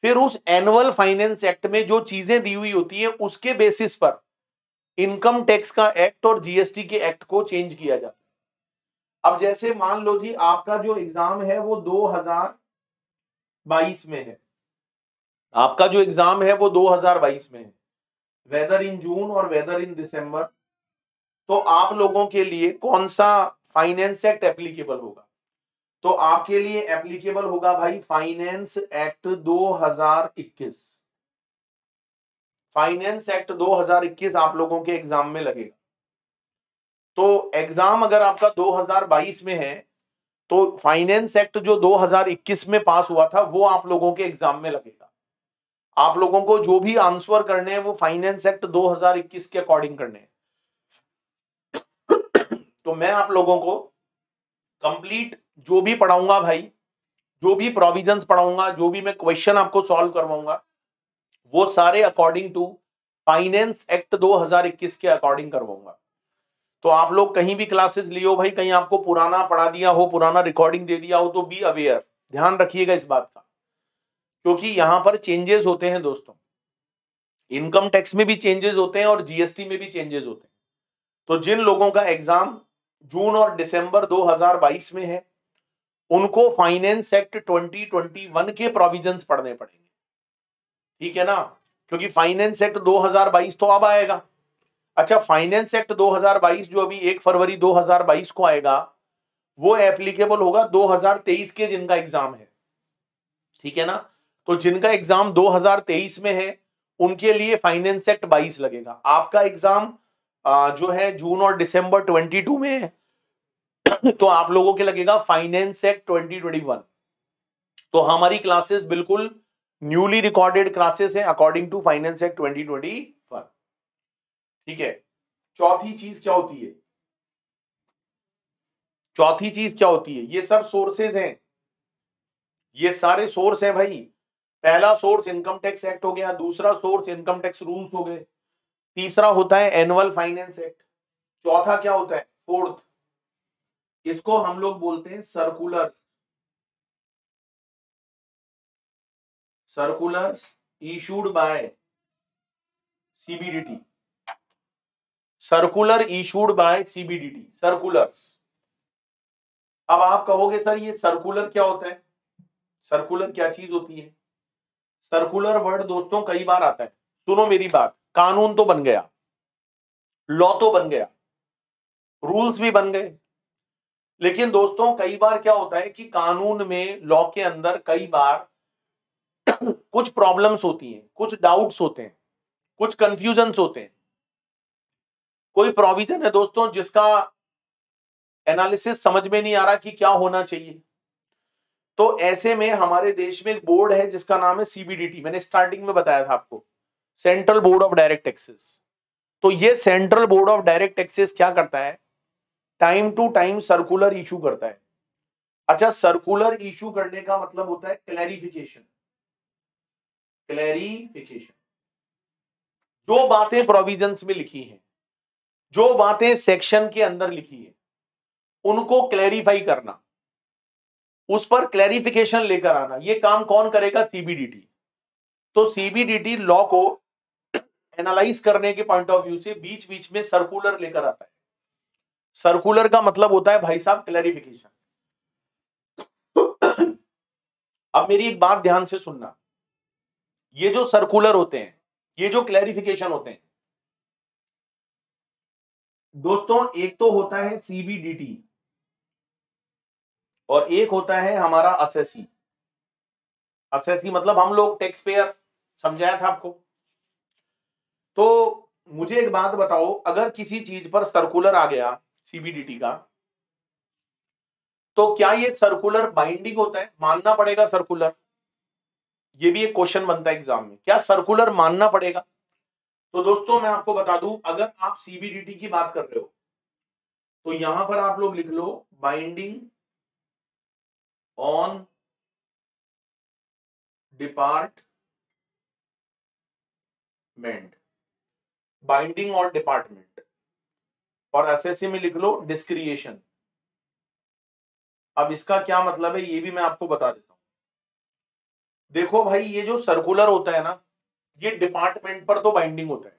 फिर उस एनुअल फाइनेंस एक्ट में जो चीजें दी हुई होती है उसके बेसिस पर इनकम टैक्स का एक्ट और जीएसटी के एक्ट को चेंज किया जाता है। अब जैसे मान लो जी आपका जो एग्जाम है वो 2022 में है, आपका जो एग्जाम है वो 2022 में है, वेदर इन जून और वेदर इन दिसंबर। तो आप लोगों के लिए कौन सा फाइनेंस एक्ट एप्लीकेबल होगा, तो आपके लिए एप्लीकेबल होगा भाई फाइनेंस एक्ट 2021। फाइनेंस एक्ट 2021 आप लोगों के एग्जाम में लगेगा। तो एग्जाम अगर आपका 2022 में है तो फाइनेंस एक्ट जो 2021 में पास हुआ था वो आप लोगों के एग्जाम में लगेगा। आप लोगों को जो भी आंसर करने हैं वो फाइनेंस एक्ट 2021 के अकॉर्डिंग करने हैं। तो मैं आप लोगों को कंप्लीट जो भी पढ़ाऊंगा भाई, जो भी प्रोविजंस पढ़ाऊंगा, जो भी मैं क्वेश्चन आपको सॉल्व करवाऊंगा, वो सारे अकॉर्डिंग टू फाइनेंस एक्ट 2021 के अकॉर्डिंग करवाऊंगा। तो आप लोग कहीं भी क्लासेस लियो भाई, कहीं आपको पुराना पढ़ा दिया हो, पुराना रिकॉर्डिंग दे दिया हो, तो बी अवेयर, ध्यान रखिएगा इस बात का, क्योंकि यहां पर चेंजेस होते हैं दोस्तों। इनकम टैक्स में भी चेंजेस होते हैं और जीएसटी में भी चेंजेस होते हैं। तो जिन लोगों का एग्जाम जून और दिसंबर 2022 में है, उनको फाइनेंस एक्ट 2021 के प्रोविजंस पढ़ने पड़ेंगे, ठीक है ना, क्योंकि फाइनेंस एक्ट 2022 तो अब आएगा। अच्छा, फाइनेंस एक्ट 2022 जो अभी 1 फरवरी 2022 को आएगा, वो एप्लीकेबल होगा 2023 के जिनका एग्जाम है, ठीक है ना। तो जिनका एग्जाम 2023 में है उनके लिए फाइनेंस एक्ट 22 लगेगा। आपका एग्जाम जो है जून और दिसंबर 22 में है, तो आप लोगों के लगेगा फाइनेंस एक्ट 2021। तो हमारी क्लासेस बिल्कुल न्यूली रिकॉर्डेड क्लासेस हैं अकॉर्डिंग टू फाइनेंस एक्ट 2021। ठीक है, चौथी चीज क्या होती है? चौथी चीज क्या होती है? ये सब सोर्सेज हैं, ये सारे सोर्स हैं भाई। पहला सोर्स इनकम टैक्स एक्ट हो गया, दूसरा सोर्स इनकम टैक्स रूल्स हो गए, तीसरा होता है एनुअल फाइनेंस एक्ट, चौथा क्या होता है? फोर्थ, इसको हम लोग बोलते हैं circulars. Circulars issued by CBDT, circular issued by CBDT, circulars. अब आप कहोगे सर ये सर्कुलर क्या होता है? सर्कुलर क्या चीज होती है? सर्कुलर वर्ड दोस्तों कई बार आता है। सुनो मेरी बात, कानून तो बन गया, लॉ तो बन गया, रूल्स भी बन गए, लेकिन दोस्तों कई बार क्या होता है कि कानून में, लॉ के अंदर कई बार कुछ प्रॉब्लम्स होती हैं, कुछ डाउट्स होते हैं, कुछ कंफ्यूजन्स होते हैं। कोई प्रोविजन है दोस्तों जिसका एनालिसिस समझ में नहीं आ रहा कि क्या होना चाहिए, तो ऐसे में हमारे देश में एक बोर्ड है जिसका नाम है सीबीडीटी। मैंने स्टार्टिंग में बताया था आपको, central board of direct taxes. तो ये central board of direct taxes क्या करता है? Time to time circular issue करता है। अच्छा, सर्कुलर इशू करने का मतलब होता है क्लैरिफिकेशन। क्लैरिफिकेशन, जो बातें प्रोविजंस में लिखी हैं, जो बातें सेक्शन के अंदर लिखी है, उनको क्लैरिफाई करना, उस पर क्लैरिफिकेशन लेकर आना, ये काम कौन करेगा? सीबीडीटी। तो सीबीडीटी लॉ को एनालाइज करने के पॉइंट ऑफ व्यू से बीच बीच में सर्कुलर लेकर आता है। सर्कुलर का मतलब होता है भाई साहब क्लैरिफिकेशन। अब मेरी एक बात ध्यान से सुनना, ये जो सर्कुलर होते हैं, ये जो क्लैरिफिकेशन होते हैं दोस्तों, एक तो होता है सीबीडीटी और एक होता है हमारा असेसी। असेसी मतलब हम लोग टैक्स पेयर, समझाया था आपको। तो मुझे एक बात बताओ, अगर किसी चीज पर सर्कुलर आ गया सीबीडीटी का, तो क्या ये सर्कुलर बाइंडिंग होता है? मानना पड़ेगा सर्कुलर? ये भी एक क्वेश्चन बनता है एग्जाम में, क्या सर्कुलर मानना पड़ेगा? तो दोस्तों मैं आपको बता दूं, अगर आप सीबीडीटी की बात कर रहे हो तो यहां पर आप लोग लिख लो binding on department, binding on department, और एसएससी में लिख लो डिस्क्रिएशन। अब इसका क्या मतलब है ये भी मैं आपको बता देता हूं। देखो भाई, ये जो सर्कुलर होता है ना, ये डिपार्टमेंट पर तो बाइंडिंग होता है।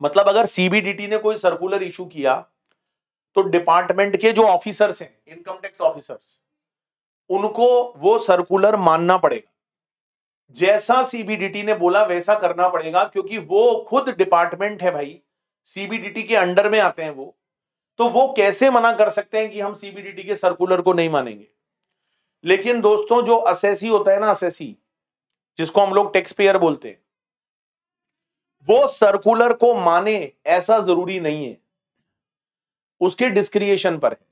मतलब अगर सीबीडीटी ने कोई सर्कुलर इशू किया तो डिपार्टमेंट के जो ऑफिसर्स हैं, इनकम टैक्स ऑफिसर्स, उनको वो सर्कुलर मानना पड़ेगा। जैसा सीबीडीटी ने बोला वैसा करना पड़ेगा, क्योंकि वो खुद डिपार्टमेंट है भाई, सीबीडीटी के अंडर में आते हैं वो। तो वो कैसे मना कर सकते हैं कि हम सीबीडीटी के सर्कुलर को नहीं मानेंगे? लेकिन दोस्तों जो असेसी होता है ना, असेसी जिसको हम लोग टैक्स पेयर बोलते हैं, वो सर्कुलर को माने ऐसा जरूरी नहीं है, उसके डिस्क्रिएशन पर है।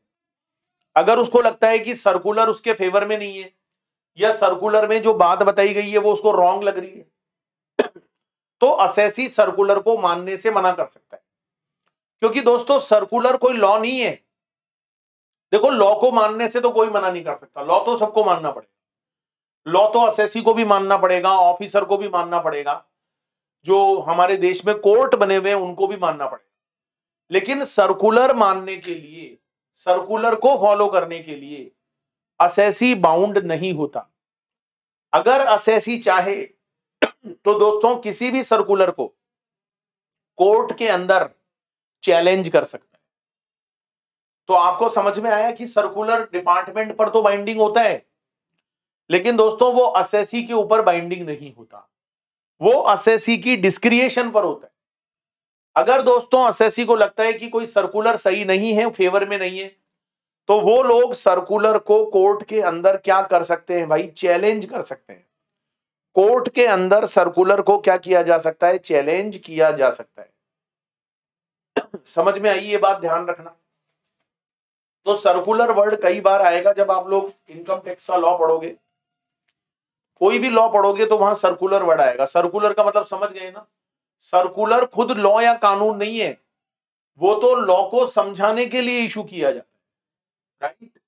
अगर उसको लगता है कि सर्कुलर उसके फेवर में नहीं है, या सर्कुलर में जो बात बताई गई है वो उसको रॉन्ग लग रही है, तो असेसी सर्कुलर को मानने से मना कर सकता है। क्योंकि दोस्तों सर्कुलर कोई लॉ नहीं है। देखो, लॉ को मानने से तो कोई मना नहीं कर सकता, लॉ तो सबको मानना पड़ेगा। लॉ तो असेसी को भी मानना पड़ेगा, ऑफिसर को भी मानना पड़ेगा, जो हमारे देश में कोर्ट बने हुए हैं उनको भी मानना पड़ेगा। लेकिन सर्कुलर मानने के लिए, सर्कुलर को फॉलो करने के लिए असेसी बाउंड नहीं होता। अगर असेसी चाहे तो दोस्तों किसी भी सर्कुलर को कोर्ट के अंदर चैलेंज कर सकता है। तो आपको समझ में आया कि सर्कुलर डिपार्टमेंट पर तो बाइंडिंग होता है, लेकिन दोस्तों वो असेसी के ऊपर बाइंडिंग नहीं होता, वो असेसी की डिस्क्रिएशन पर होता है। अगर दोस्तों असेसी को लगता है कि कोई सर्कुलर सही नहीं है, फेवर में नहीं है, तो वो लोग सर्कुलर को कोर्ट के अंदर क्या कर सकते हैं भाई? चैलेंज कर सकते हैं। कोर्ट के अंदर सर्कुलर को क्या किया जा सकता है? चैलेंज किया जा सकता है। समझ में आई ये बात, ध्यान रखना। तो सर्कुलर वर्ड कई बार आएगा जब आप लोग इनकम टैक्स का लॉ पढ़ोगे, कोई भी लॉ पढ़ोगे तो वहां सर्कुलर वर्ड आएगा। सर्कुलर का मतलब समझ गए ना, सर्कुलर खुद लॉ या कानून नहीं है, वो तो लॉ को समझाने के लिए इशू किया जाता है, राइट।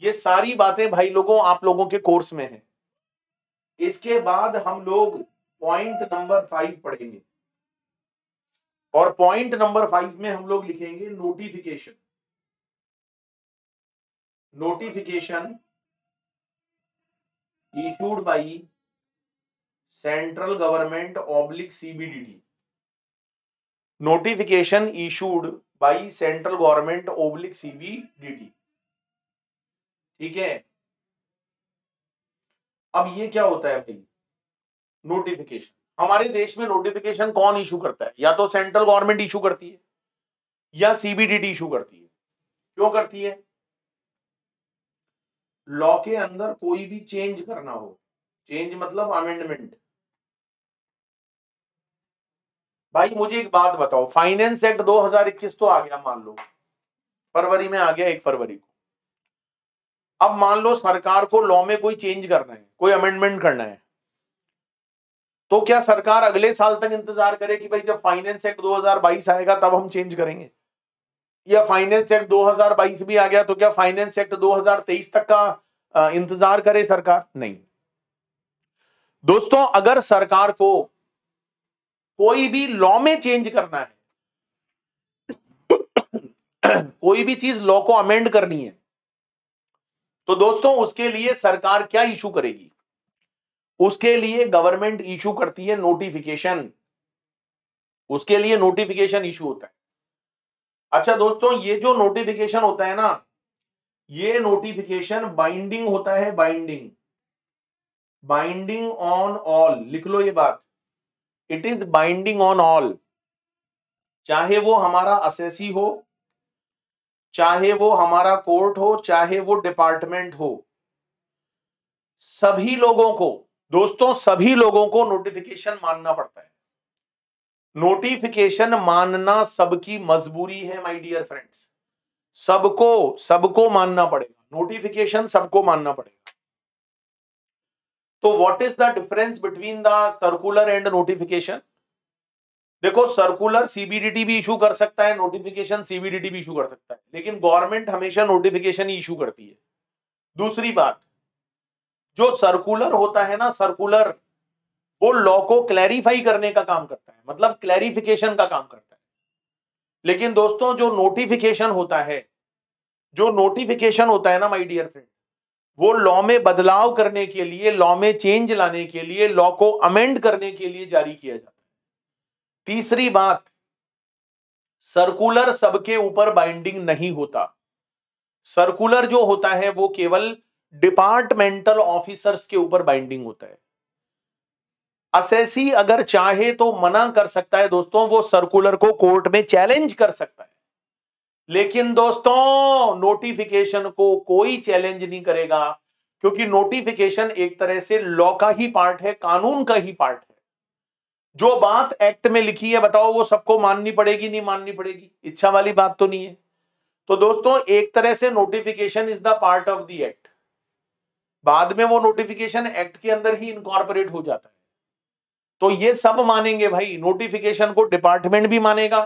ये सारी बातें भाई लोगों आप लोगों के कोर्स में है। इसके बाद हम लोग पॉइंट नंबर 5 पढ़ेंगे, और पॉइंट नंबर 5 में हम लोग लिखेंगे notification. Notification issued by central government oblique CBDT. Notification issued by central government oblique CBDT, ठीक है। अब ये क्या होता है भाई, नोटिफिकेशन। हमारे देश में नोटिफिकेशन कौन इशू करता है? या तो सेंट्रल गवर्नमेंट इशू करती है या सीबीडीटी इशू करती है। क्यों करती है? लॉ के अंदर कोई भी चेंज करना हो, चेंज मतलब अमेंडमेंट। भाई मुझे एक बात बताओ, फाइनेंस एक्ट 2021 तो आ गया, मान लो फरवरी में आ गया, 1 फरवरी को। अब मान लो सरकार को लॉ में कोई चेंज करना है, कोई अमेंडमेंट करना है, तो क्या सरकार अगले साल तक इंतजार करे कि भाई जब फाइनेंस एक्ट 2022 आएगा तब हम चेंज करेंगे? या फाइनेंस एक्ट 2022 भी आ गया तो क्या फाइनेंस एक्ट 2023 तक का इंतजार करे सरकार? नहीं दोस्तों, अगर सरकार को कोई भी लॉ में चेंज करना है, कोई भी चीज लॉ को अमेंड करनी है, तो दोस्तों उसके लिए सरकार क्या इशू करेगी? उसके लिए गवर्नमेंट इशू करती है नोटिफिकेशन। उसके लिए नोटिफिकेशन इशू होता है। अच्छा दोस्तों, ये जो नोटिफिकेशन होता है ना, ये नोटिफिकेशन बाइंडिंग होता है, बाइंडिंग, बाइंडिंग ऑन ऑल। लिख लो ये बात, it is binding on all. चाहे वो हमारा असेसी हो, चाहे वो हमारा कोर्ट हो, चाहे वो डिपार्टमेंट हो, सभी लोगों को दोस्तों, सभी लोगों को नोटिफिकेशन मानना पड़ता है। नोटिफिकेशन मानना सबकी मजबूरी है माय डियर फ्रेंड्स। सबको मानना पड़ेगा, नोटिफिकेशन सबको मानना पड़ेगा। तो what is the difference between the circular and notification? देखो, सर्कुलर सीबीडीटी भी इशू कर सकता है, नोटिफिकेशन सीबीडीटी भी इशू कर सकता है, लेकिन गवर्नमेंट हमेशा नोटिफिकेशन ही इशू करती है। दूसरी बात, जो सर्कुलर होता है ना, सर्कुलर, वो लॉ को क्लैरिफाई करने का काम करता है, मतलब क्लैरिफिकेशन का काम करता है। लेकिन दोस्तों जो नोटिफिकेशन होता है, जो नोटिफिकेशन होता है ना माय डियर फ्रेंड, वो लॉ में बदलाव करने के लिए, लॉ में चेंज लाने के लिए, लॉ को अमेंड करने के लिए जारी किया जाता है। तीसरी बात, सर्कुलर सबके ऊपर बाइंडिंग नहीं होता। सर्कुलर जो होता है वो केवल डिपार्टमेंटल ऑफिसर्स के ऊपर बाइंडिंग होता है। असेसी अगर चाहे तो मना कर सकता है दोस्तों, वो सर्कुलर को कोर्ट में चैलेंज कर सकता है, लेकिन दोस्तों नोटिफिकेशन को कोई चैलेंज नहीं करेगा, क्योंकि नोटिफिकेशन एक तरह से लॉ का ही पार्ट है, कानून का ही पार्ट है। जो बात एक्ट में लिखी है, बताओ वो सबको माननी पड़ेगी, नहीं माननी पड़ेगी? इच्छा वाली बात तो नहीं है। तो दोस्तों एक तरह से notification is the part of the act, बाद में वो नोटिफिकेशन एक्ट के अंदर ही इनकॉर्पोरेट हो जाता है। तो ये सब मानेंगे भाई, नोटिफिकेशन को डिपार्टमेंट भी मानेगा,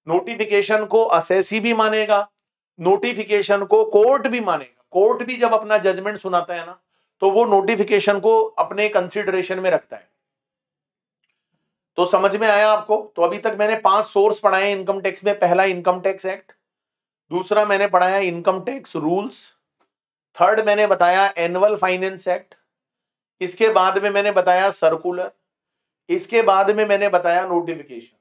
नोटिफिकेशन को असेसी भी मानेगा, नोटिफिकेशन को कोर्ट भी मानेगा। कोर्ट भी जब अपना जजमेंट सुनाता है ना, तो वो नोटिफिकेशन को अपने कंसिडरेशन में रखता है। तो समझ में आया आपको? तो अभी तक मैंने 5 सोर्स पढ़ाए इनकम टैक्स में। पहला इनकम टैक्स एक्ट, दूसरा मैंने पढ़ाया इनकम टैक्स रूल्स, थर्ड मैंने बताया एनुअल फाइनेंस एक्ट, इसके बाद में मैंने बताया सर्कुलर, इसके बाद में मैंने बताया नोटिफिकेशन।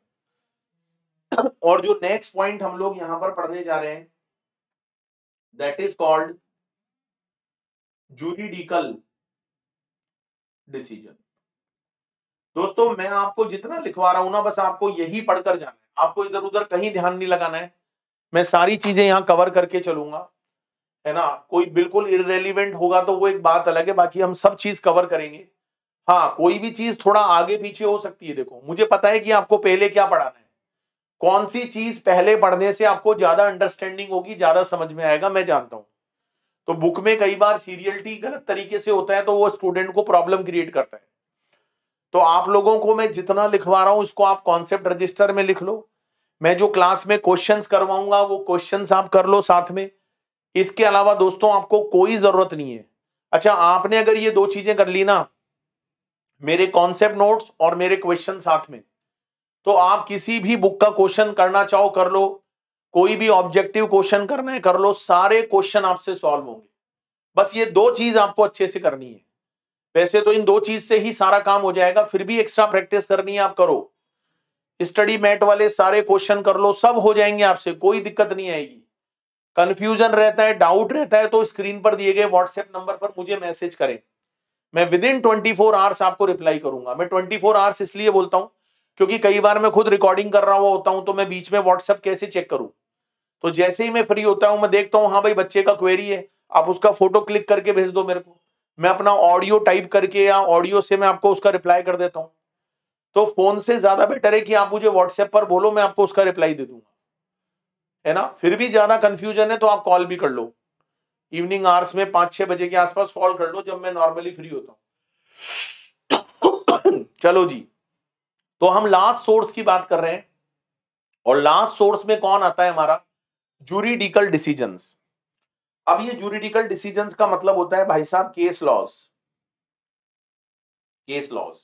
और जो नेक्स्ट पॉइंट हम लोग यहां पर पढ़ने जा रहे हैं, that is called juridical decision. दोस्तों मैं आपको जितना लिखवा रहा हूं ना, बस आपको यही पढ़कर जाना है, आपको इधर उधर कहीं ध्यान नहीं लगाना है। मैं सारी चीजें यहां कवर करके चलूंगा, है ना। कोई बिल्कुल इररेलेवेंट होगा तो वो एक बात अलग है, बाकी हम सब चीज कवर करेंगे। हाँ, कोई भी चीज थोड़ा आगे पीछे हो सकती है। देखो मुझे पता है कि आपको पहले क्या पढ़ाना है, कौन सी चीज पहले पढ़ने से आपको ज्यादा अंडरस्टैंडिंग होगी, ज्यादा समझ में आएगा, मैं जानता हूं। तो बुक में कई बार सीरियलिटी गलत तरीके से होता है तो वो स्टूडेंट को प्रॉब्लम क्रिएट करता है। तो आप लोगों को मैं जितना लिखवा रहा हूं इसको आप कॉन्सेप्ट रजिस्टर में लिख लो। मैं जो क्लास में क्वेश्चंस करवाऊंगा वो क्वेश्चंस आप कर लो साथ में। इसके अलावा दोस्तों आपको कोई जरूरत नहीं है। अच्छा, आपने अगर ये दो चीजें कर ली ना, मेरे कॉन्सेप्ट नोट्स और मेरे क्वेश्चन साथ में, तो आप किसी भी बुक का क्वेश्चन करना चाहो कर लो, कोई भी ऑब्जेक्टिव क्वेश्चन करना है कर लो, सारे क्वेश्चन आपसे सॉल्व होंगे। बस ये दो चीज आपको अच्छे से करनी है। वैसे तो इन दो चीज से ही सारा काम हो जाएगा, फिर भी एक्स्ट्रा प्रैक्टिस करनी है, आप करो। स्टडी मैट वाले सारे क्वेश्चन कर लो, सब हो जाएंगे आपसे, कोई दिक्कत नहीं आएगी। कंफ्यूजन रहता है, डाउट रहता है तो स्क्रीन पर दिए गए व्हाट्सएप नंबर पर मुझे मैसेज करें, मैं विद इन 24 आवर्स आपको रिप्लाई करूंगा। मैं 24 आवर्स इसलिए बोलता हूं क्योंकि कई बार मैं खुद रिकॉर्डिंग कर रहा हुआ होता हूं तो मैं बीच में व्हाट्सएप कैसे चेक करूं। तो जैसे ही मैं फ्री होता हूं मैं देखता हूं हाँ भाई बच्चे का क्वेरी है, आप उसका फोटो क्लिक करके भेज दो मेरे को, मैं अपना ऑडियो टाइप करके या ऑडियो से मैं आपको उसका रिप्लाई कर देता हूं। तो फोन से ज्यादा बेटर है कि आप मुझे व्हाट्सएप पर बोलो, मैं आपको उसका रिप्लाई दे दूंगा, है ना। फिर भी ज्यादा कंफ्यूजन है तो आप कॉल भी कर लो, इवनिंग आवर्स में 5-6 बजे के आसपास कॉल कर लो जब मैं नॉर्मली फ्री होता हूं। चलो जी, तो हम लास्ट सोर्स की बात कर रहे हैं और लास्ट सोर्स में कौन आता है हमारा, जूरिडिकल डिसीजंस। अब ये जूरिडिकल डिसीजंस का मतलब होता है भाई साहब केस लॉज। केस लॉज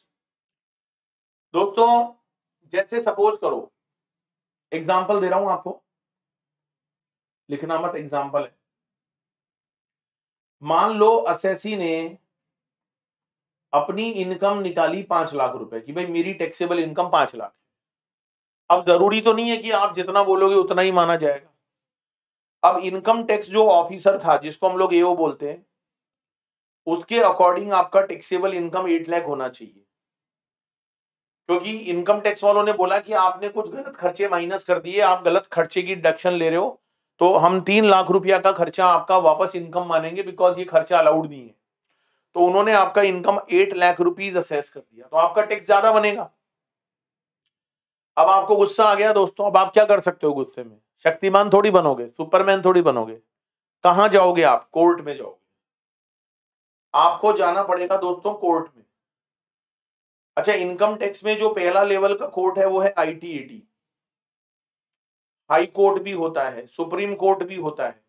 दोस्तों, जैसे सपोज करो, एग्जांपल दे रहा हूं आपको, लिखना मत, एग्जांपल है। मान लो असेसी ने अपनी इनकम निकाली 5 लाख रुपए की, भाई मेरी टैक्सेबल इनकम 5 लाख है। अब जरूरी तो नहीं है कि आप जितना बोलोगे उतना ही माना जाएगा। अब इनकम टैक्स जो ऑफिसर था जिसको हम लोग एओ बोलते हैं, उसके अकॉर्डिंग आपका टैक्सेबल इनकम 8 लाख होना चाहिए, क्योंकि इनकम टैक्स वालों ने बोला कि आपने कुछ गलत खर्चे माइनस कर दिए, आप गलत खर्चे की डिडक्शन ले रहे हो, तो हम 3 लाख रुपया का खर्चा आपका वापस इनकम मानेंगे, बिकॉज ये खर्चा अलाउड नहीं है। तो उन्होंने आपका इनकम 8 लाख रुपीज असेस कर दिया, तो आपका टैक्स ज्यादा बनेगा। अब आपको गुस्सा आ गया दोस्तों, अब आप क्या कर सकते हो गुस्से में, शक्तिमान थोड़ी बनोगे, सुपरमैन थोड़ी बनोगे। कहां जाओगे आप, कोर्ट में जाओगे। आपको जाना पड़ेगा दोस्तों कोर्ट में। अच्छा, इनकम टैक्स में जो पहला लेवल का कोर्ट है वो है आईटीएटी, हाई कोर्ट भी होता है, सुप्रीम कोर्ट भी होता है।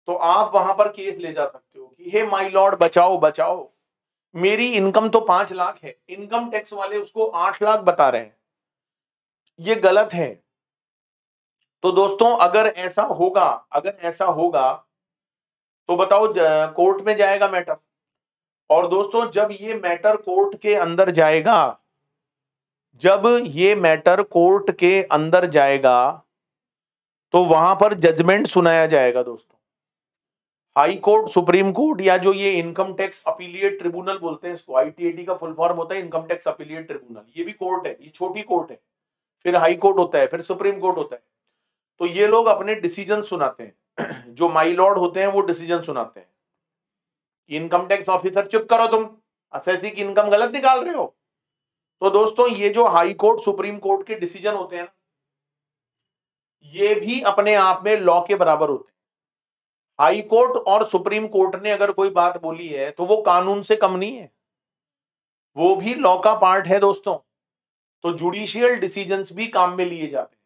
तो आप वहां पर केस ले जा सकते हो कि हे माय लॉर्ड बचाओ बचाओ, मेरी इनकम तो 5 लाख है, इनकम टैक्स वाले उसको 8 लाख बता रहे हैं, ये गलत है। तो दोस्तों अगर ऐसा होगा, अगर ऐसा होगा तो बताओ कोर्ट में जाएगा मैटर। और दोस्तों जब ये मैटर कोर्ट के अंदर जाएगा, जब ये मैटर कोर्ट के अंदर जाएगा तो वहां पर जजमेंट सुनाया जाएगा दोस्तों। हाई कोर्ट, सुप्रीम कोर्ट, या जो ये इनकम टैक्स अपीलिएट ट्रिब्यूनल बोलते हैं इसको, आईटीएटी का फुल फॉर्म होता है इनकम टैक्स अपीलिएट ट्रिब्यूनल, ये भी कोर्ट है, ये छोटी कोर्ट है। फिर हाई कोर्ट होता है, फिर सुप्रीम कोर्ट होता है। तो ये लोग अपने डिसीजन सुनाते हैं। जो माई लॉर्ड होते हैं वो डिसीजन सुनाते हैं। इनकम टैक्स ऑफिसर चुप करो, तुम असेसी की इनकम गलत निकाल रहे हो। तो दोस्तों ये जो हाई कोर्ट सुप्रीम कोर्ट के डिसीजन होते हैं ना, ये भी अपने आप में लॉ के बराबर होते हैं। हाई कोर्ट और सुप्रीम कोर्ट ने अगर कोई बात बोली है तो वो कानून से कम नहीं है, वो भी लॉ का पार्ट है दोस्तों। तो जुडिशियल डिसीजंस भी काम में लिए जाते हैं।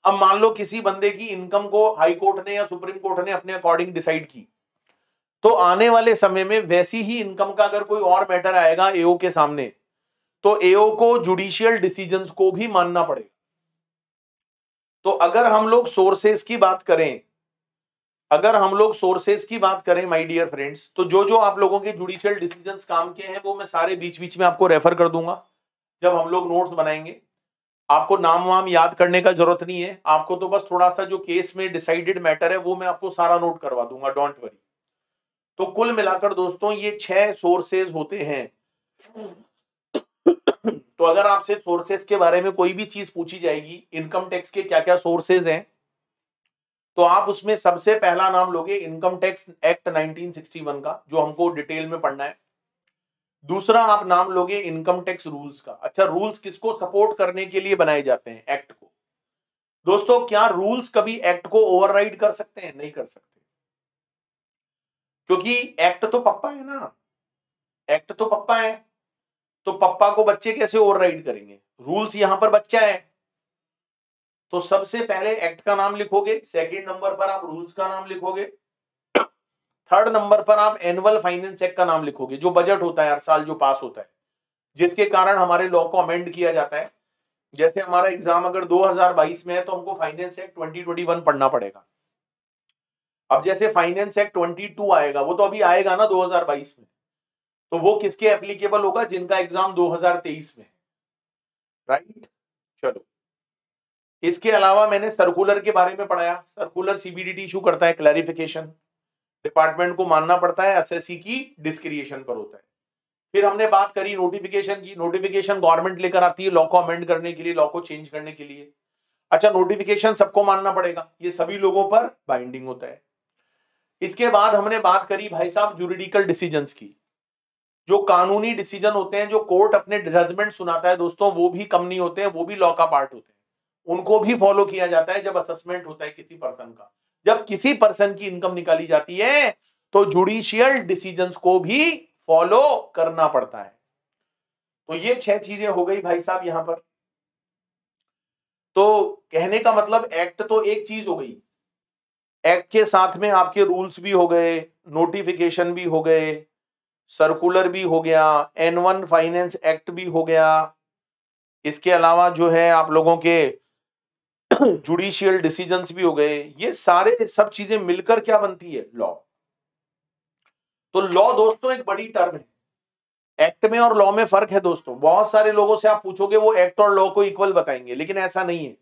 अब मान लो किसी बंदे की इनकम को हाई कोर्ट ने या सुप्रीम कोर्ट ने अपने अकॉर्डिंग डिसाइड की, तो आने वाले समय में वैसी ही इनकम का अगर कोई और मैटर आएगा एओ के सामने, तो एओ को जुडिशियल डिसीजंस को भी मानना पड़ेगा। तो अगर हम लोग सोर्सेस की बात करें, अगर हम लोग सोर्सेस की बात करें माय डियर फ्रेंड्स, तो जो जो आप लोगों के जुडिशियल डिसीजंस काम के हैं वो मैं सारे बीच बीच में आपको रेफर कर दूंगा जब हम लोग नोट्स बनाएंगे। आपको नाम वाम याद करने का जरूरत नहीं है, आपको तो बस थोड़ा सा जो केस में डिसाइडेड मैटर है वो मैं आपको सारा नोट करवा दूंगा, डोंट वरी। तो कुल मिलाकर दोस्तों ये 6 सोर्सेज होते हैं। तो अगर आपसे सोर्सेज के बारे में कोई भी चीज पूछी जाएगी, इनकम टैक्स के क्या क्या सोर्सेज हैं, तो आप उसमें सबसे पहला नाम लोगे इनकम टैक्स एक्ट 1961 का, जो हमको डिटेल में पढ़ना है। दूसरा आप नाम लोगे इनकम टैक्स रूल्स का। अच्छा, रूल्स किसको सपोर्ट करने के लिए बनाए जाते हैं? एक्ट को। दोस्तों, क्या रूल्स कभी एक्ट को ओवरराइड कर सकते हैं? नहीं कर सकते, क्योंकि एक्ट तो पप्पा है ना, एक्ट तो पप्पा है। तो पप्पा को बच्चे कैसे ओवरराइड करेंगे? रूल्स यहां पर बच्चा है। तो सबसे पहले एक्ट का नाम लिखोगे, सेकंड नंबर पर आप रूल्स का नाम लिखोगे, थर्ड नंबर पर आप एनुअल फाइनेंस एक्ट का नाम लिखोगे, जो बजट होता है हर साल जो पास होता है, जिसके कारण हमारे लॉ को अमेंड किया जाता है। जैसे हमारा एग्जाम अगर 2022 में है तो हमको फाइनेंस एक्ट 2021 पढ़ना पड़ेगा। अब जैसे फाइनेंस एक्ट 22 आएगा, वो तो अभी आएगा ना 2022 में, तो वो किसके एप्लीकेबल होगा? जिनका एग्जाम 2023 में है, राइट। चलो, इसके अलावा मैंने सर्कुलर के बारे में पढ़ाया। सर्कुलर सीबीडीटी इशू करता है, क्लैरिफिकेशन डिपार्टमेंट को मानना पड़ता है, एसएससी की डिस्क्रिएशन पर होता है। फिर हमने बात करी नोटिफिकेशन की। नोटिफिकेशन गवर्नमेंट लेकर आती है लॉ को अमेंड करने के लिए, लॉ को चेंज करने के लिए। अच्छा, नोटिफिकेशन सबको मानना पड़ेगा, ये सभी लोगों पर बाइंडिंग होता है। इसके बाद हमने बात करी भाई साहब जुरिडिकल डिसीजंस की। जो कानूनी डिसीजन होते हैं, जो कोर्ट अपने जजमेंट सुनाता है दोस्तों, वो भी कम नहीं होते हैं, वो भी लॉ का पार्ट होते हैं। उनको भी फॉलो किया जाता है जब असेसमेंट होता है किसी पर्सन का। जब किसी पर्सन की इनकम निकाली जाती है तो जुडिशियल डिसीजंस को भी फॉलो करना पड़ता है। तो ये 6 चीजें हो गई भाई साहब यहां पर। तो कहने का मतलब एक्ट तो एक चीज हो गई, एक्ट के साथ में आपके रूल्स भी हो गए, नोटिफिकेशन भी हो गए, सर्कुलर भी हो गया, N1 फाइनेंस एक्ट भी हो गया। इसके अलावा जो है आप लोगों के जुडिशियल डिसीजंस भी हो गए। ये सारे सब चीजें मिलकर क्या बनती है? लॉ। तो लॉ दोस्तों एक बड़ी टर्म है। एक्ट में और लॉ में फर्क है दोस्तों। बहुत सारे लोगों से आप पूछोगे वो एक्ट और लॉ को इक्वल बताएंगे, लेकिन ऐसा नहीं है।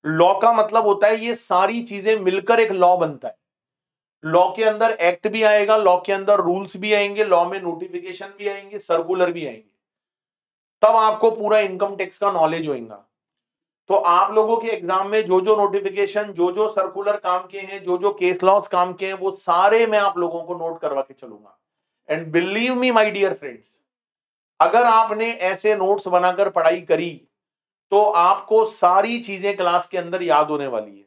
लॉ का मतलब होता है ये सारी चीजें मिलकर एक लॉ बनता है। लॉ के अंदर एक्ट भी आएगा, लॉ के अंदर रूल्स भी आएंगे, लॉ में नोटिफिकेशन भी आएंगे, सर्कुलर भी आएंगे, तब आपको पूरा इनकम टैक्स का नॉलेज होगा। तो आप लोगों के एग्जाम में जो जो नोटिफिकेशन, जो जो सर्कुलर काम के हैं, जो जो केस लॉस काम के हैं, वो सारे मैं आप लोगों को नोट करवा के चलूंगा। And believe me my dear friends, अगर आपने ऐसे नोट्स बनाकर पढ़ाई करी तो आपको सारी चीजें क्लास के अंदर याद होने वाली है,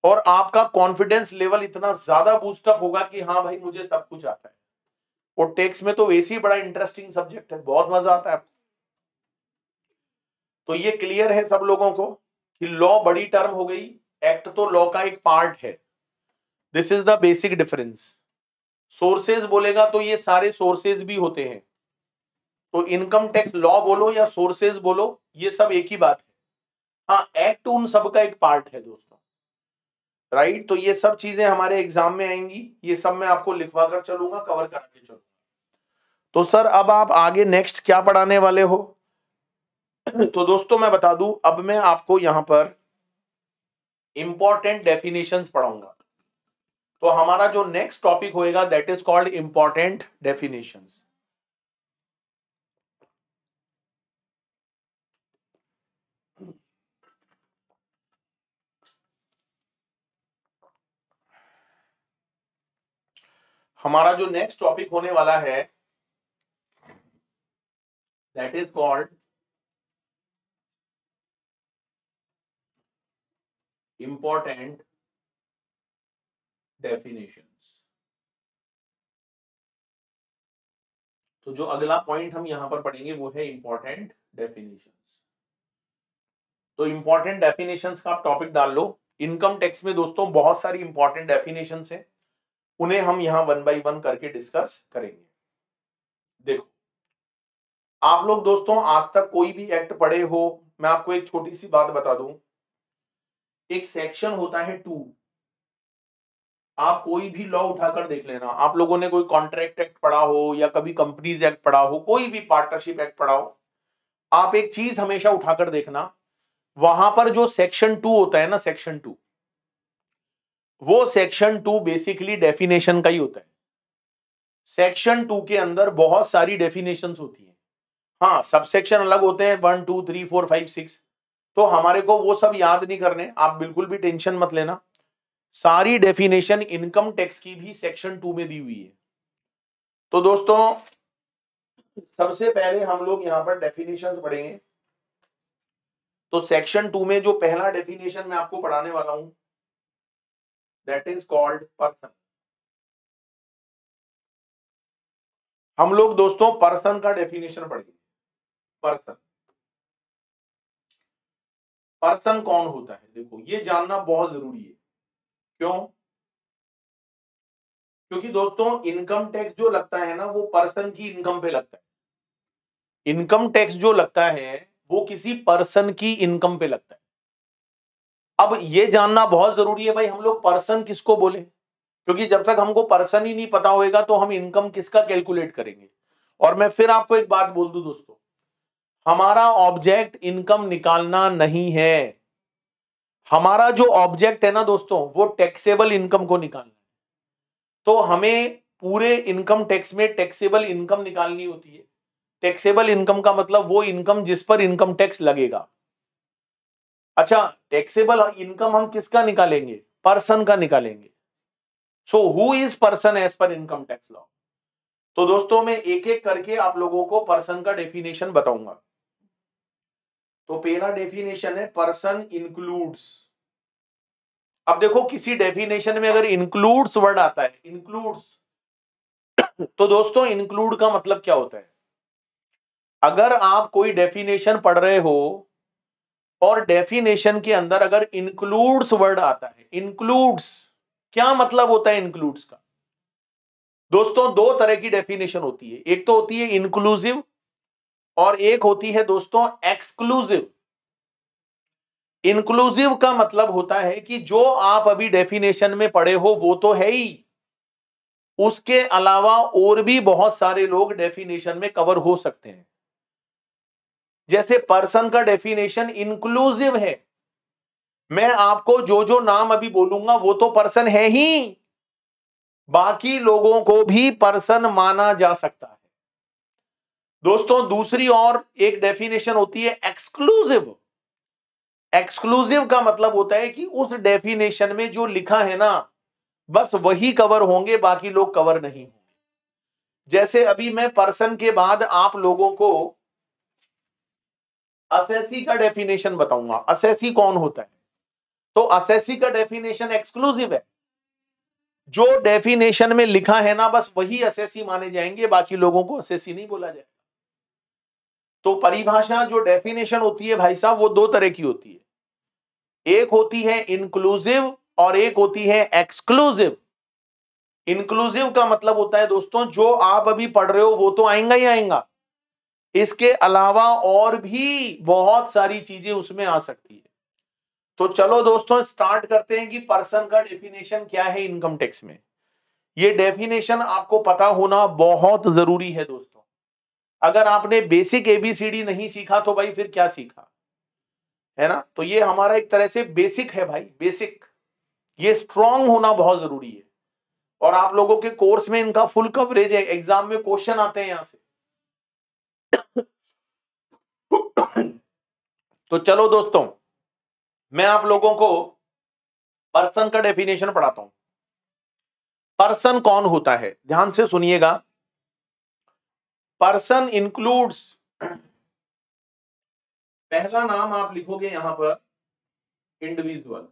और आपका कॉन्फिडेंस लेवल इतना ज्यादा बूस्टअप होगा कि हाँ भाई मुझे सब कुछ आता है। और टैक्स में तो वैसे ही बड़ा इंटरेस्टिंग सब्जेक्ट है, बहुत मजा आता है। तो ये क्लियर है सब लोगों को कि लॉ बड़ी टर्म हो गई, एक्ट तो लॉ का एक पार्ट है। This is the basic difference. Sources बोलेगा तो ये सारे सोर्सेज भी होते हैं। तो इनकम टैक्स लॉ बोलो या सोर्सेज बोलो, ये सब एक ही बात है। हाँ, एक्ट उन सब का एक पार्ट है दोस्तों, राइट। तो ये सब चीजें हमारे एग्जाम में आएंगी, ये सब मैं आपको लिखवा कर चलूंगा, कवर करा के चलूंगा। तो सर अब आप आगे नेक्स्ट क्या पढ़ाने वाले हो? तो दोस्तों मैं बता दूं, अब मैं आपको यहां पर इंपॉर्टेंट डेफिनेशंस पढ़ाऊंगा। तो हमारा जो नेक्स्ट टॉपिक होएगा that is called important definitions. हमारा जो नेक्स्ट टॉपिक होने वाला है that is called important definitions. तो जो अगला पॉइंट हम यहां पर पढ़ेंगे वो है इंपॉर्टेंट डेफिनेशंस। तो इंपॉर्टेंट डेफिनेशंस का आप टॉपिक डाल लो। इनकम टैक्स में दोस्तों बहुत सारी इंपॉर्टेंट डेफिनेशंस हैं, उन्हें हम यहां 1 बाय 1 करके डिस्कस करेंगे। देखो, आप लोग दोस्तों आज तक कोई भी एक्ट पढ़े हो, मैं आपको एक छोटी सी बात बता दूं। एक सेक्शन होता है 2, आप कोई भी लॉ उठाकर देख लेना। आप लोगों ने कोई कॉन्ट्रैक्ट एक्ट पढ़ा हो या कभी कंपनीज एक्ट पढ़ा हो, कोई भी पार्टनरशिप एक्ट पढ़ा हो, आप एक चीज हमेशा उठाकर देखना, वहां पर जो सेक्शन 2 होता है ना, सेक्शन 2, वो सेक्शन 2 बेसिकली डेफिनेशन का ही होता है। सेक्शन 2 के अंदर बहुत सारी डेफिनेशंस होती हैं। हाँ, सबसेक्शन अलग होते हैं, 1 2 3 4 5 6, तो हमारे को वो सब याद नहीं करने, आप बिल्कुल भी टेंशन मत लेना। सारी डेफिनेशन इनकम टैक्स की भी सेक्शन 2 में दी हुई है। तो दोस्तों सबसे पहले हम लोग यहाँ पर डेफिनेशंस पढ़ेंगे। तो सेक्शन 2 में जो पहला डेफिनेशन मैं आपको पढ़ाने वाला हूं दैट इज कॉल्ड पर्सन। हम लोग दोस्तों पर्सन का डेफिनेशन पढ़ेंगे। पर्सन, पर्सन कौन होता है, देखो ये जानना बहुत जरूरी है। क्यों? क्योंकि दोस्तों इनकम टैक्स जो लगता है ना वो पर्सन की इनकम पे लगता है। इनकम टैक्स जो लगता है वो किसी पर्सन की इनकम पे लगता है। अब ये जानना बहुत जरूरी है भाई हम लोग पर्सन किसको बोले, क्योंकि जब तक हमको पर्सन ही नहीं पता होएगा तो हम इनकम किसका कैलकुलेट करेंगे। और मैं फिर आपको एक बात बोल दूं दोस्तों, हमारा ऑब्जेक्ट इनकम निकालना नहीं है। हमारा जो ऑब्जेक्ट है ना दोस्तों वो टैक्सेबल इनकम को निकालना है। तो हमें पूरे इनकम टैक्स में टैक्सेबल इनकम निकालनी होती है। टैक्सेबल इनकम का मतलब वो इनकम जिस पर इनकम टैक्स लगेगा। अच्छा, टैक्सेबल इनकम हम किसका निकालेंगे? पर्सन का निकालेंगे। So who is person as per income tax law? तो दोस्तों मैं एक एक करके आप लोगों को पर्सन का डेफिनेशन बताऊंगा। तो पहला डेफिनेशन है पर्सन इंक्लूड्स। अब देखो किसी डेफिनेशन में अगर इंक्लूड्स वर्ड आता है, इंक्लूड्स, तो दोस्तों इंक्लूड का मतलब क्या होता है? अगर आप कोई डेफिनेशन पढ़ रहे हो और डेफिनेशन के अंदर अगर इंक्लूड्स वर्ड आता है, इंक्लूड्स क्या मतलब होता है इंक्लूड्स का? दोस्तों दो तरह की डेफिनेशन होती है, एक तो होती है इंक्लूसिव और एक होती है दोस्तों एक्सक्लूसिव। इंक्लूसिव का मतलब होता है कि जो आप अभी डेफिनेशन में पढ़े हो वो तो है ही, उसके अलावा और भी बहुत सारे लोग डेफिनेशन में कवर हो सकते हैं। जैसे पर्सन का डेफिनेशन इंक्लूसिव है, मैं आपको जो जो नाम अभी बोलूंगा वो तो पर्सन है ही, बाकी लोगों को भी पर्सन माना जा सकता है। दोस्तों दूसरी और एक डेफिनेशन होती है एक्सक्लूसिव। एक्सक्लूसिव का मतलब होता है कि उस डेफिनेशन में जो लिखा है ना बस वही कवर होंगे, बाकी लोग कवर नहीं होंगे। जैसे अभी मैं पर्सन के बाद आप लोगों को असेसी का डेफिनेशन बताऊंगा। असेसी कौन होता है? तो असेसी का डेफिनेशन एक्सक्लूसिव है, जो डेफिनेशन में लिखा है ना बस वही असेसी माने जाएंगे, बाकी लोगों को असेसी नहीं बोला जाएगा। तो परिभाषा जो डेफिनेशन होती है भाई साहब वो दो तरह की होती है, एक होती है इंक्लूसिव और एक होती है एक्सक्लूसिव। इंक्लूसिव का मतलब होता है दोस्तों जो आप अभी पढ़ रहे हो वो तो आएगा ही आएगा, इसके अलावा और भी बहुत सारी चीजें उसमें आ सकती है। तो चलो दोस्तों स्टार्ट करते हैं कि पर्सन का डेफिनेशन क्या है इनकम टैक्स में। ये डेफिनेशन आपको पता होना बहुत जरूरी है दोस्तों। अगर आपने बेसिक एबीसीडी नहीं सीखा तो भाई फिर क्या सीखा, है ना? तो ये हमारा एक तरह से बेसिक है भाई, बेसिक। ये स्ट्रांग होना बहुत जरूरी है और आप लोगों के कोर्स में इनका फुल कवरेज है, एग्जाम में क्वेश्चन आते हैं यहां से। तो चलो दोस्तों मैं आप लोगों को पर्सन का डेफिनेशन पढ़ाता हूं। पर्सन कौन होता है ध्यान से सुनिएगा। पर्सन इंक्लूड्स, पहला नाम आप लिखोगे यहां पर इंडिविजुअल।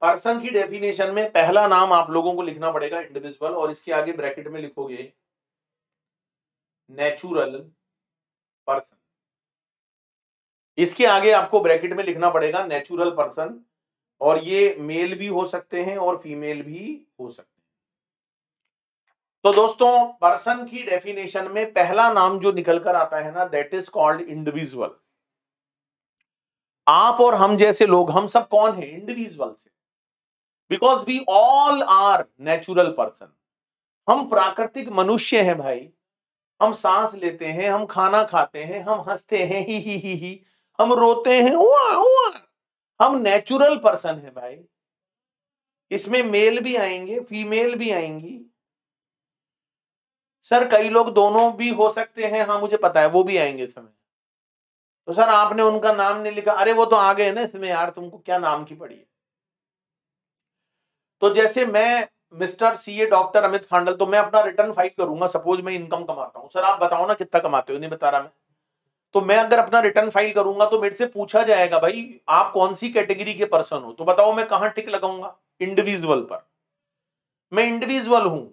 पर्सन की डेफिनेशन में पहला नाम आप लोगों को लिखना पड़ेगा इंडिविजुअल, और इसके आगे ब्रैकेट में लिखोगे नेचुरल पर्सन। इसके आगे आपको ब्रैकेट में लिखना पड़ेगा नेचुरल पर्सन, और ये मेल भी हो सकते हैं और फीमेल भी हो सकते हैं। तो दोस्तों पर्सन की डेफिनेशन में पहला नाम जो निकल कर आता है ना दैट इज कॉल्ड इंडिविजुअल। आप और हम जैसे लोग, हम सब कौन है? इंडिविजुअल से, because we all are natural person. हम प्राकृतिक मनुष्य हैं भाई। हम सांस लेते हैं, हम खाना खाते हैं, हम हंसते हैं ही, हम रोते हैं हुआ हुआ। हम नेचुरल पर्सन है भाई। इसमें मेल भी आएंगे, फीमेल भी आएंगी। सर कई लोग दोनों भी हो सकते हैं, हाँ मुझे पता है, वो भी आएंगे समय। तो सर आपने उनका नाम नहीं लिखा, अरे वो तो आ गए ना इसमें यार, तुमको क्या नाम की पड़ी है। तो जैसे mister CA doctor Amit Khandal, तो मैं अपना रिटर्न फाइल करूंगा। सपोज मैं इनकम कमाता हूं, सर आप बताओ ना कितना कमाते हो, नहीं बता रहा मैं। तो मैं अगर अपना रिटर्न फाइल करूंगा तो मेरे से पूछा जाएगा भाई आप कौन सी कैटेगरी के पर्सन हो, तो बताओ मैं कहां टिक लगाऊंगा? इंडिविजुअल पर। मैं इंडिविजुअल हूं।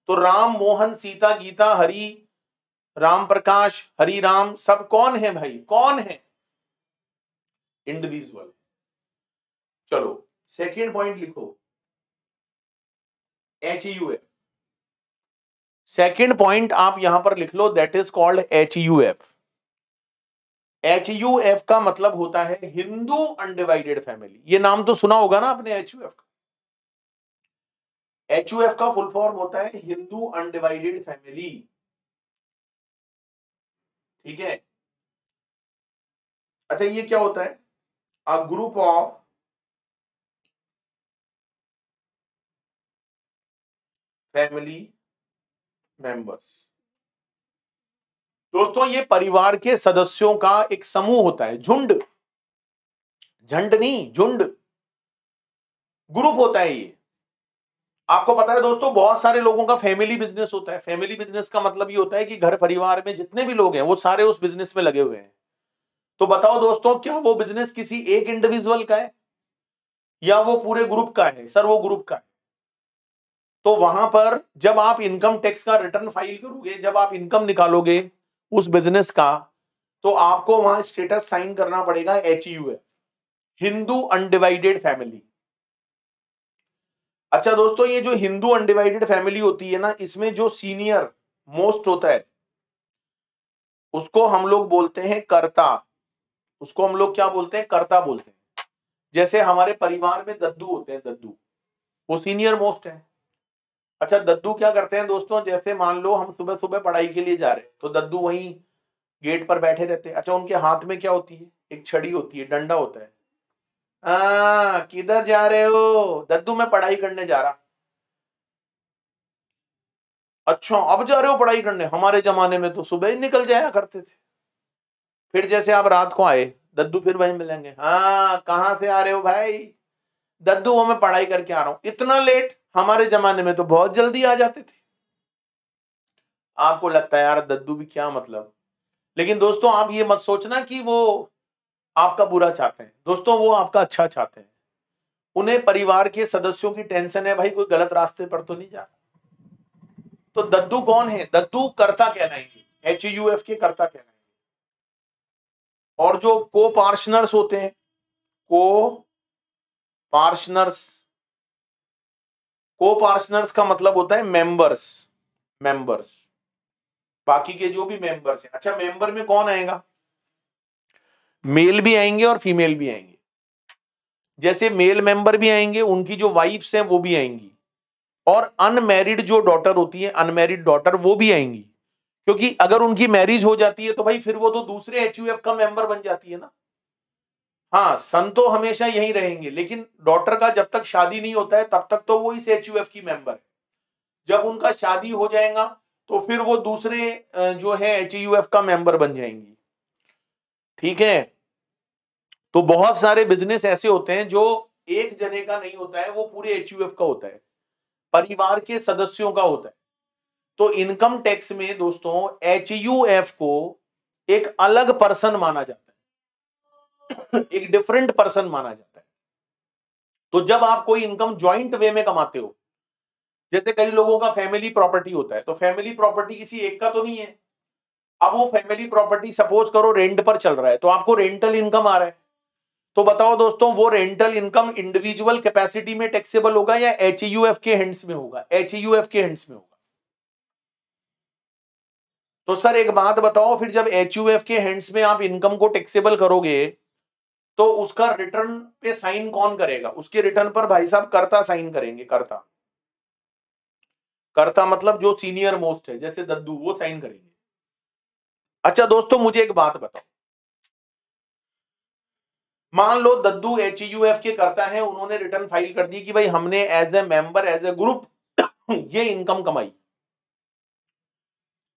तो राम मोहन सीता गीता हरि राम प्रकाश हरि राम सब कौन है भाई? कौन है? इंडिविजुअल। चलो सेकेंड पॉइंट लिखो, HUF। सेकेंड पॉइंट आप यहां पर लिख लो, that is called HUF। HUF का मतलब होता है हिंदू अनडिवाइडेड फैमिली। ये नाम तो सुना होगा ना आपने HUF का। HUF का फुल फॉर्म होता है हिंदू अनडिवाइडेड फैमिली। ठीक है। अच्छा ये क्या होता है? A group of family members. दोस्तों ये परिवार के सदस्यों का एक समूह होता है, झुंड, झंड नहीं, झुंड, ग्रुप होता है ये। आपको पता है दोस्तों बहुत सारे लोगों का फैमिली बिजनेस होता है। फैमिली बिजनेस का मतलब ये होता है कि घर परिवार में जितने भी लोग हैं वो सारे उस बिजनेस में लगे हुए हैं। तो बताओ दोस्तों क्या वो बिजनेस किसी एक इंडिविजुअल का है या वो पूरे ग्रुप का है? सर वो ग्रुप का है। तो वहां पर जब आप इनकम टैक्स का रिटर्न फाइल करोगे, जब आप इनकम निकालोगे उस बिजनेस का, तो आपको वहां स्टेटस साइन करना पड़ेगा HUF, हिंदू अनडिवाइडेड फैमिली। अच्छा दोस्तों ये जो हिंदू अनडिवाइडेड फैमिली होती है ना, इसमें जो सीनियर मोस्ट होता है उसको हम लोग बोलते हैं कर्ता। उसको हम लोग क्या बोलते हैं? कर्ता बोलते हैं। जैसे हमारे परिवार में दद्दू होते हैं, दद्दू वो सीनियर मोस्ट है। अच्छा दद्दू क्या करते हैं दोस्तों? जैसे मान लो हम सुबह सुबह पढ़ाई के लिए जा रहे हैं तो दद्दू वहीं गेट पर बैठे रहते हैं। अच्छा उनके हाथ में क्या होती है? एक छड़ी होती है, डंडा होता है। किधर जा रहे हो? दद्दू मैं पढ़ाई करने जा रहा। अच्छा अब जा रहे हो पढ़ाई करने? हमारे जमाने में तो सुबह ही निकल जाया करते थे। फिर जैसे आप रात को आए, दद्दू फिर वहीं मिलेंगे। हाँ कहां से आ रहे हो भाई? दद्दू वो मैं पढ़ाई करके आ रहा हूं। इतना लेट? हमारे जमाने में तो बहुत जल्दी आ जाते थे। आपको लगता है यार दद्दू भी क्या मतलब। लेकिन दोस्तों आप ये मत सोचना कि वो आपका बुरा चाहते हैं। दोस्तों वो आपका अच्छा चाहते हैं। उन्हें परिवार के सदस्यों की टेंशन है भाई कोई गलत रास्ते पर तो नहीं जा रहा। तो दद्दू कौन है? दद्दू कर्ता कहलाएंगे, HUF के कर्ता कहलाएंगे। और जो को पार्टनर्स होते हैं, को पार्टनर्स, को पार्टनर्स का मतलब होता है मेंबर्स, मेंबर्स, बाकी के जो भी मेंबर्स हैं। अच्छा मेंबर में कौन आएगा? मेल भी आएंगे और फीमेल भी आएंगे। जैसे मेल मेंबर भी आएंगे, उनकी जो वाइफ्स हैं वो भी आएंगी, और अनमैरिड जो डॉटर होती है, अनमैरिड डॉटर वो भी आएंगी। क्योंकि अगर उनकी मैरिज हो जाती है तो भाई फिर वो तो दूसरे HUF का मेंबर बन जाती है ना। हाँ सन तो हमेशा यही रहेंगे, लेकिन डॉटर का जब तक शादी नहीं होता है तब तक तो वो इस HUF की मेंबर है। जब उनका शादी हो जाएगा तो फिर वो दूसरे जो है HUF का मेंबर बन जाएंगी। ठीक है। तो बहुत सारे बिजनेस ऐसे होते हैं जो एक जने का नहीं होता है, वो पूरे HUF का होता है, परिवार के सदस्यों का होता है। तो इनकम टैक्स में दोस्तों HUF को एक अलग पर्सन माना जाता है, एक डिफरेंट पर्सन माना जाता है। तो जब आप कोई इनकम ज्वाइंट वे में कमाते हो, जैसे कई लोगों का फैमिली प्रॉपर्टी होता है, तो फैमिली प्रॉपर्टी किसी एक का तो नहीं है। अब वो फैमिली प्रॉपर्टी सपोज करो रेंट पर चल रहा है, तो आपको रेंटल इनकम आ रहा है। तो बताओ दोस्तों वो रेंटल इनकम इंडिविजुअल कैपेसिटी में टैक्सेबल होगा या HUF के हैंड्स में होगा? HUF के हैंड्स में होगा। तो सर एक बात बताओ, फिर जब HUF के हैंड्स में आप इनकम को टैक्सेबल करोगे तो उसका रिटर्न पे साइन कौन करेगा? उसके रिटर्न पर भाई साहब कर्ता साइन करेंगे। कर्ता, कर्ता मतलब जो सीनियर मोस्ट है, जैसे दद्दू, वो साइन करेंगे। अच्छा दोस्तों मुझे एक बात बताओ, मान लो दद्दू HUF के कर्ता है, उन्होंने रिटर्न फाइल कर दी कि भाई हमने as a member, as a group ये इनकम कमाई।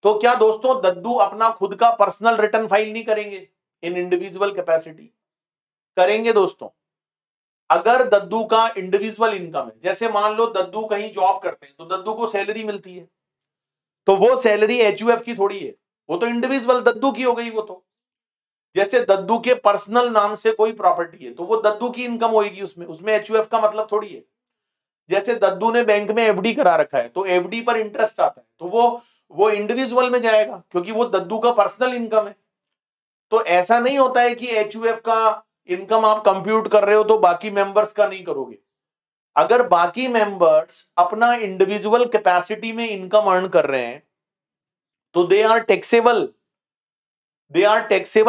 तो क्या दोस्तों दद्दू अपना खुद का पर्सनल रिटर्न फाइल नहीं करेंगे इन इंडिविजुअल कैपेसिटी? करेंगे दोस्तों। अगर दद्दू का इंडिविजुअल इनकम है, जैसे मान लो दद्दू कहीं जॉब करते हैं तो दद्दू को सैलरी मिलती है, तो वो सैलरी एचयूएफ की थोड़ी है, वो तो इंडिविजुअल दद्दू की हो गई। वो तो जैसे दद्दू के पर्सनल नाम से कोई प्रॉपर्टी है तो वो दद्दू की इनकम होगी, उसमें एचयूएफ का मतलब थोड़ी है। जैसे दद्दू ने बैंक में एफडी करा रखा है तो एफडी पर इंटरेस्ट आता है तो वो इंडिविजुअल में जाएगा क्योंकि वो दद्दू का पर्सनल इनकम है। तो ऐसा नहीं होता है कि एचयूएफ का इनकम आप कंप्यूट कर रहे हो तो बाकी मेंबर्स का नहीं करोगे। अगर बाकी मेंबर्स अपना इंडिविजुअल कैपेसिटी में इनकम अर्न कर रहे हैं तो they are taxable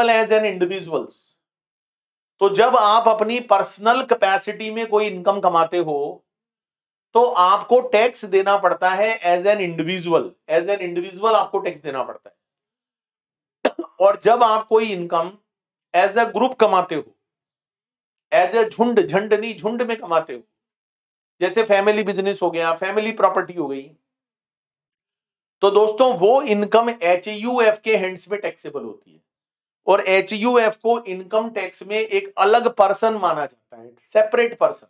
as an individuals. तो जब आप अपनी पर्सनल कैपेसिटी में कोई इनकम कमाते हो तो आपको टैक्स देना पड़ता है एज एन इंडिविजुअल आपको टैक्स देना पड़ता है। और जब आप कोई इनकम एज ए ग्रुप कमाते हो, एज ए झुंड में कमाते हो, जैसे फैमिली बिजनेस हो गया, फैमिली प्रॉपर्टी हो गई, तो दोस्तों वो इनकम एचयूएफ के हैंड्स में टैक्सेबल होती है। और एचयूएफ को इनकम टैक्स में एक अलग पर्सन माना जाता है, सेपरेट पर्सन।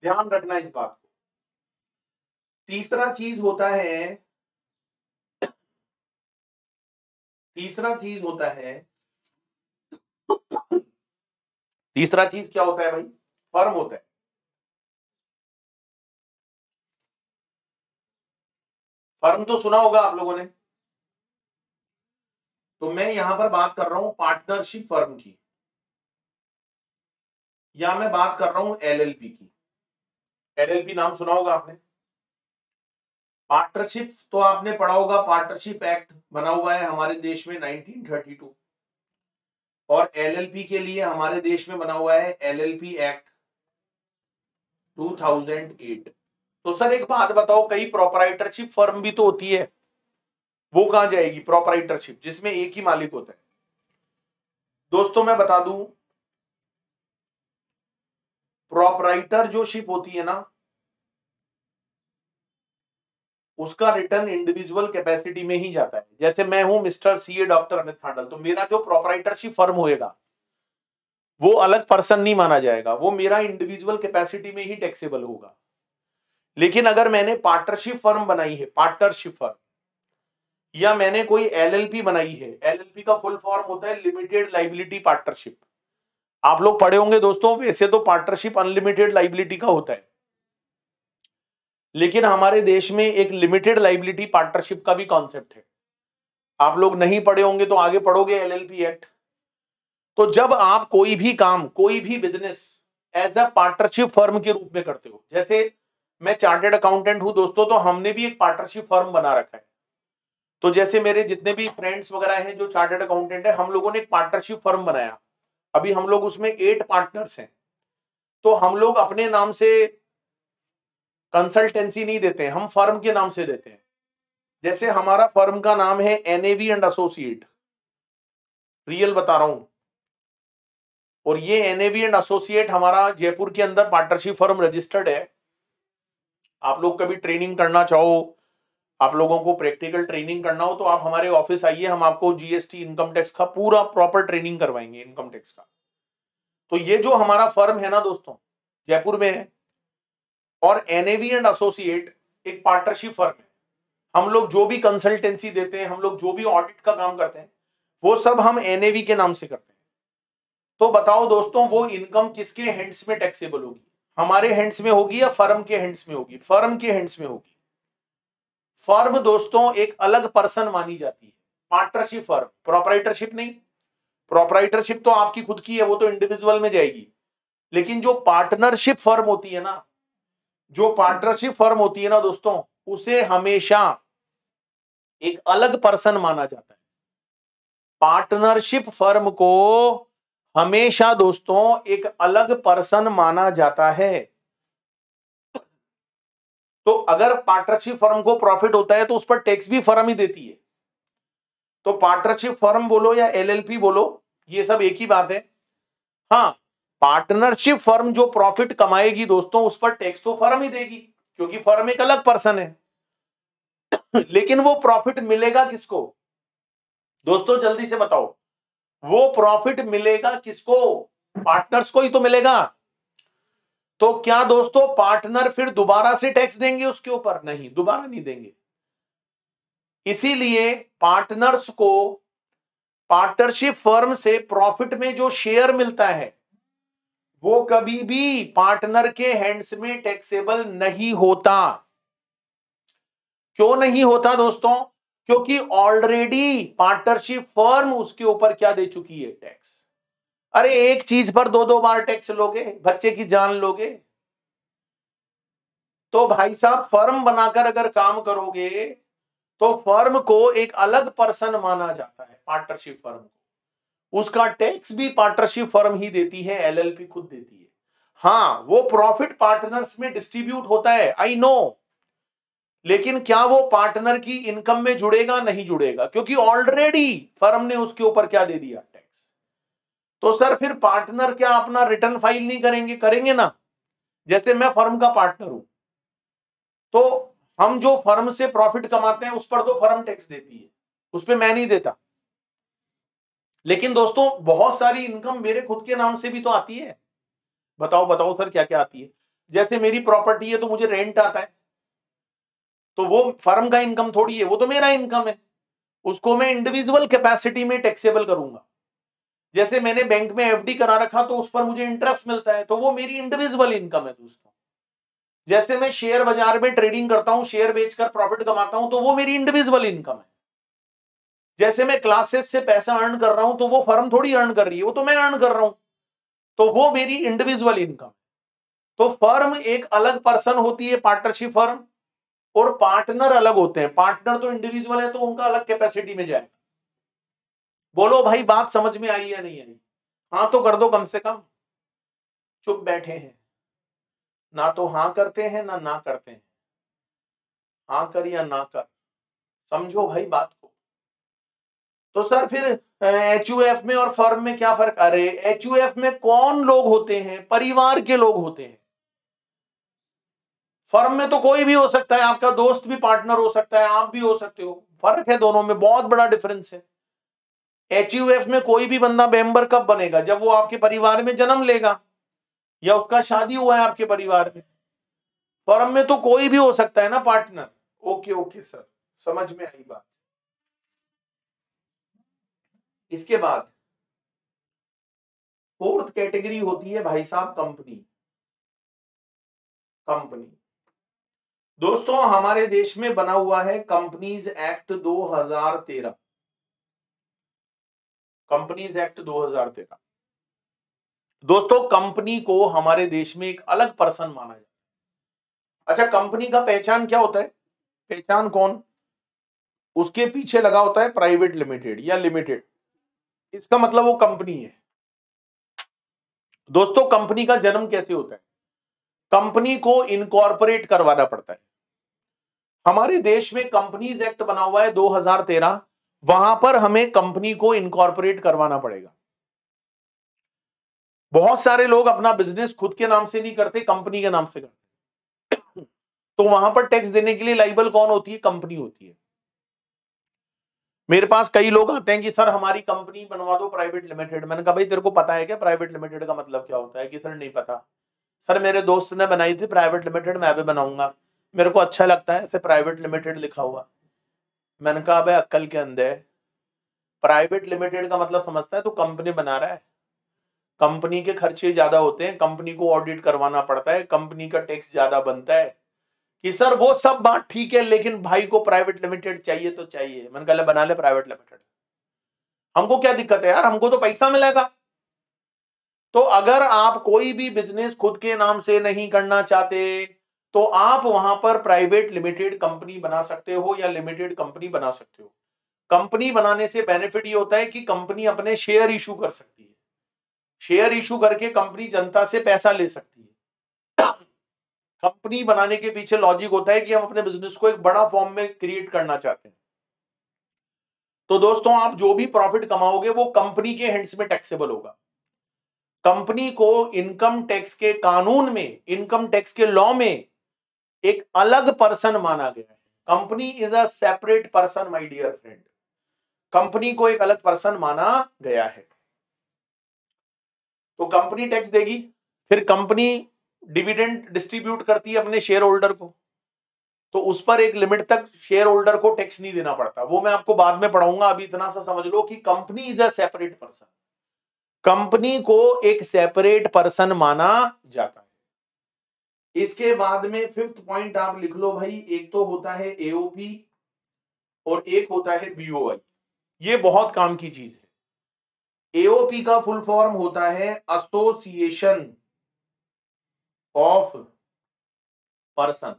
ध्यान रखना इस बात को। तीसरा चीज होता है तीसरा चीज क्या होता है भाई? फर्म होता है। फर्म तो सुना होगा आप लोगों ने। तो मैं यहां पर बात कर रहा हूं पार्टनरशिप फर्म की, या मैं बात कर रहा हूं एलएलपी की। एलएलपी नाम सुना होगा आपने। पार्टनरशिप तो आपने पढ़ा होगा, पार्टनरशिप एक्ट बना हुआ है हमारे देश में 1932, और एलएलपी के लिए हमारे देश में बना हुआ है एलएलपी एक्ट 2008। तो सर एक बात बताओ, कई प्रोपराइटरशिप फर्म भी तो होती है, वो कहां जाएगी प्रोपराइटरशिप जिसमें एक ही मालिक होता है? दोस्तों मैं बता दूं, प्रोपराइटर जो शिप होती है ना, उसका रिटर्न इंडिविजुअल कैपेसिटी में ही जाता है। जैसे मैं हूं mister CA doctor Amit Khandal, तो मेरा जो प्रोपराइटरशिप फर्म होएगा वो अलग पर्सन नहीं माना जाएगा, वो मेरा इंडिविजुअल कैपेसिटी में ही टैक्सेबल होगा। लेकिन अगर मैंने पार्टनरशिप फर्म बनाई है, पार्टनरशिप फर्म, या मैंने कोई एलएलपी बनाई है, एलएलपी का फुल फॉर्म होता है लिमिटेड लाइबिलिटी पार्टनरशिप। आप लोग पढ़े होंगे दोस्तों, वैसे तो पार्टनरशिप अनलिमिटेड लाइबिलिटी का होता है, लेकिन हमारे देश में एक लिमिटेड लाइबिलिटी पार्टनरशिप का भी कॉन्सेप्ट है। आप लोग नहीं पढ़े होंगे तो आगे पढ़ोगे एलएलपी एक्ट। तो जब आप कोई भी काम, कोई भी business as a partnership firm के रूप में करते हो, जैसे मैं चार्टर्ड अकाउंटेंट हूं दोस्तों, तो हमने भी एक पार्टनरशिप फर्म बना रखा है। तो जैसे मेरे जितने भी फ्रेंड्स वगैरह हैं जो चार्टर्ड अकाउंटेंट है, हम लोगों ने एक पार्टनरशिप फर्म बनाया। अभी हम लोग उसमें 8 पार्टनर्स हैं। तो हम लोग अपने नाम से कंसल्टेंसी नहीं देते हैं, हम फर्म के नाम से देते हैं। जैसे हमारा फर्म का नाम है एनएवी एंड एसोसिएट, रियल बता रहा हूं। और ये एनएवी एंड एसोसिएट हमारा जयपुर के अंदर पार्टनरशिप फर्म रजिस्टर्ड है। आप लोग कभी ट्रेनिंग करना चाहो, आप लोगों को प्रैक्टिकल ट्रेनिंग करना हो, तो आप हमारे ऑफिस आइए, हम आपको जीएसटी इनकम टैक्स का पूरा प्रॉपर ट्रेनिंग करवाएंगे, इनकम टैक्स का। तो ये जो हमारा फर्म है ना दोस्तों, जयपुर में है, और एनएवी एंड एसोसिएट एक पार्टनरशिप फर्म है। हम लोग जो भी कंसल्टेंसी देते हैं, हम लोग जो भी ऑडिट का काम करते हैं, वो सब हम एनएवी के नाम से करते हैं। तो बताओ दोस्तों, वो इनकम किसके हैंड्स में टैक्सेबल होगी? हमारे हैंड्स में होगी या फर्म के हैंड्स में होगी? फर्म के हैंड्स में होगी। फर्म दोस्तों एक अलग पर्सन मानी जाती है, पार्टनरशिप फर्म, प्रोपराइटरशिप नहीं। प्रोपराइटरशिप तो आपकी खुद की है, वो तो इंडिविजुअल में जाएगी। लेकिन जो पार्टनरशिप फर्म होती है ना, जो पार्टनरशिप फर्म होती है ना दोस्तों, उसे हमेशा एक अलग पर्सन माना जाता है। पार्टनरशिप फर्म को हमेशा दोस्तों एक अलग पर्सन माना जाता है। तो अगर पार्टनरशिप फर्म को प्रॉफिट होता है तो उस पर टैक्स भी फर्म ही देती है। तो पार्टनरशिप फर्म बोलो या एलएलपी बोलो, ये सब एक ही बात है। हाँ, पार्टनरशिप फर्म जो प्रॉफिट कमाएगी दोस्तों, उस पर टैक्स तो फर्म ही देगी, क्योंकि फर्म एक अलग पर्सन है। लेकिन वो प्रॉफिट मिलेगा किसको दोस्तों? जल्दी से बताओ, वो प्रॉफिट मिलेगा किसको? पार्टनर्स को ही तो मिलेगा। तो क्या दोस्तों पार्टनर फिर दोबारा से टैक्स देंगे उसके ऊपर? नहीं, दोबारा नहीं देंगे। इसीलिए पार्टनर्स को पार्टनरशिप फर्म से प्रॉफिट में जो शेयर मिलता है वो कभी भी पार्टनर के हैंड्स में टैक्सेबल नहीं होता। क्यों नहीं होता दोस्तों? क्योंकि ऑलरेडी पार्टनरशिप फर्म उसके ऊपर क्या दे चुकी है? टैक्स। अरे एक चीज पर दो दो बार टैक्स लोगे? बच्चे की जान लोगे? तो भाई साहब फर्म बनाकर अगर काम करोगे तो फर्म को एक अलग पर्सन माना जाता है, पार्टनरशिप फर्म को। उसका टैक्स भी पार्टनरशिप फर्म ही देती है, एलएलपी खुद देती है। हाँ, वो प्रॉफिट पार्टनर्स में डिस्ट्रीब्यूट होता है, आई नो, लेकिन क्या वो पार्टनर की इनकम में जुड़ेगा? नहीं जुड़ेगा, क्योंकि ऑलरेडी फर्म ने उसके ऊपर क्या दे दिया? टैक्स। तो सर फिर पार्टनर क्या अपना रिटर्न फाइल नहीं करेंगे? करेंगे ना। जैसे मैं फर्म का पार्टनर हूं तो हम जो फर्म से प्रॉफिट कमाते हैं उस पर तो फर्म टैक्स देती है, उस पर मैं नहीं देता। लेकिन दोस्तों बहुत सारी इनकम मेरे खुद के नाम से भी तो आती है। बताओ बताओ सर क्या क्या आती है? जैसे मेरी प्रॉपर्टी है तो मुझे रेंट आता है, तो वो फर्म का इनकम थोड़ी है, वो तो मेरा इनकम है। उसको मैं इंडिविजुअल कैपेसिटी में टैक्सेबल करूंगा। जैसे मैंने बैंक में एफडी करा रखा तो उस पर मुझे इंटरेस्ट मिलता है, तो वो मेरी इंडिविजुअल इनकम है दोस्तों। जैसे मैं शेयर बाजार में ट्रेडिंग करता हूं, शेयर बेचकर प्रॉफिट कमाता हूं, तो वो मेरी इंडिविजुअल इनकम है। जैसे मैं क्लासेस से पैसा अर्न कर रहा हूं तो वो फर्म थोड़ी अर्न कर रही है, वो तो मैं अर्न कर रहा हूं, तो वो मेरी इंडिविजुअल इनकम। तो फर्म एक अलग पर्सन होती है, पार्टनरशिप फर्म, और पार्टनर अलग होते हैं। पार्टनर तो इंडिविजुअल है तो उनका अलग कैपेसिटी में जाएगा। बोलो भाई बात समझ में आई या नहीं आई? हाँ तो कर दो कम से कम। चुप बैठे हैं, ना तो हाँ करते हैं ना ना करते हैं। हाँ कर या ना कर, समझो भाई बात को। तो सर फिर एचयूएफ में और फर्म में क्या फर्क? अरे एचयूएफ में कौन लोग होते हैं? परिवार के लोग होते हैं। फर्म में तो कोई भी हो सकता है, आपका दोस्त भी पार्टनर हो सकता है, आप भी हो सकते हो। फर्क है दोनों में, बहुत बड़ा डिफरेंस है। एचयूएफ में कोई भी बंदा मेंबर कब बनेगा? जब वो आपके परिवार में जन्म लेगा या उसका शादी हुआ है आपके परिवार में। फर्म में तो कोई भी हो सकता है ना पार्टनर। ओके ओके सर, समझ में आई बात। इसके बाद फोर्थ कैटेगरी होती है भाई साहब कंपनी। कंपनी दोस्तों हमारे देश में बना हुआ है कंपनीज एक्ट 2013। Companies act 2013। दोस्तों कंपनी को हमारे देश में एक अलग पर्सन माना जाता है। अच्छा, कंपनी का पहचान क्या होता है? पहचान कौन? उसके पीछे लगा होता है प्राइवेट लिमिटेड या लिमिटेड, इसका मतलब वो कंपनी है। दोस्तों कंपनी का जन्म कैसे होता है? कंपनी को इनकॉर्पोरेट करवाना पड़ता है। हमारे देश में कंपनीज एक्ट बना हुआ है 2013, वहां पर हमें कंपनी को इनकॉर्पोरेट करवाना पड़ेगा। बहुत सारे लोग अपना बिजनेस खुद के नाम से नहीं करते, कंपनी के नाम से करते, तो वहां पर टैक्स देने के लिए लाइबल कौन होती है? कंपनी होती है। मेरे पास कई लोग आते हैं कि सर हमारी कंपनी बनवा दो प्राइवेट लिमिटेड। मैंने कहा भाई तेरे को पता है क्या प्राइवेट लिमिटेड का मतलब क्या होता है? कि सर नहीं पता। सर मेरे दोस्त ने बनाई थी प्राइवेट लिमिटेड, मैं भी बनाऊंगा, मेरे को अच्छा लगता है ऐसे प्राइवेट लिमिटेड लिखा हुआ। मैंने कहा भाई अक्ल के अंधे, प्राइवेट लिमिटेड का मतलब समझता है? तो कंपनी बना रहा है, कंपनी के खर्चे ज्यादा होते हैं, कंपनी को ऑडिट करवाना पड़ता है, कंपनी का टैक्स ज्यादा बनता है। कि सर वो सब बात ठीक है, लेकिन भाई को प्राइवेट लिमिटेड चाहिए तो चाहिए। मैंने कहा बना ले प्राइवेट लिमिटेड, हमको क्या दिक्कत है यार, हमको तो पैसा मिलेगा। तो अगर आप कोई भी बिजनेस खुद के नाम से नहीं करना चाहते तो आप वहां पर प्राइवेट लिमिटेड कंपनी बना सकते हो या लिमिटेड कंपनी बना सकते हो। कंपनी बनाने से बेनिफिट ये होता है कि कंपनी अपने शेयर इशू कर सकती है, शेयर इशू करके कंपनी जनता से पैसा ले सकती है। कंपनी बनाने के पीछे लॉजिक होता है कि हम अपने बिजनेस को एक बड़ा फॉर्म में क्रिएट करना चाहते हैं। तो दोस्तों आप जो भी प्रॉफिट कमाओगे वो कंपनी के हैंड्स में टैक्सेबल होगा। कंपनी को इनकम टैक्स के कानून में, इनकम टैक्स के लॉ में एक अलग पर्सन माना गया है। Company is a separate person my dear friend. Company को एक अलग पर्सन माना गया है। तो कंपनी टैक्स देगी, फिर कंपनी डिविडेंड डिस्ट्रीब्यूट करती है अपने शेयर होल्डर को, तो उस पर एक लिमिट तक शेयर होल्डर को टैक्स नहीं देना पड़ता, वो मैं आपको बाद में पढ़ाऊंगा। अभी इतना सा समझ लो कि company is a separate person, company को एक सेपरेट पर्सन माना जाता है। इसके बाद में फिफ्थ पॉइंट आप लिख लो भाई, एक तो होता है एओपी और एक होता है बीओआई। ये बहुत काम की चीज है। एओपी का फुल फॉर्म होता है एसोसिएशन ऑफ पर्सन,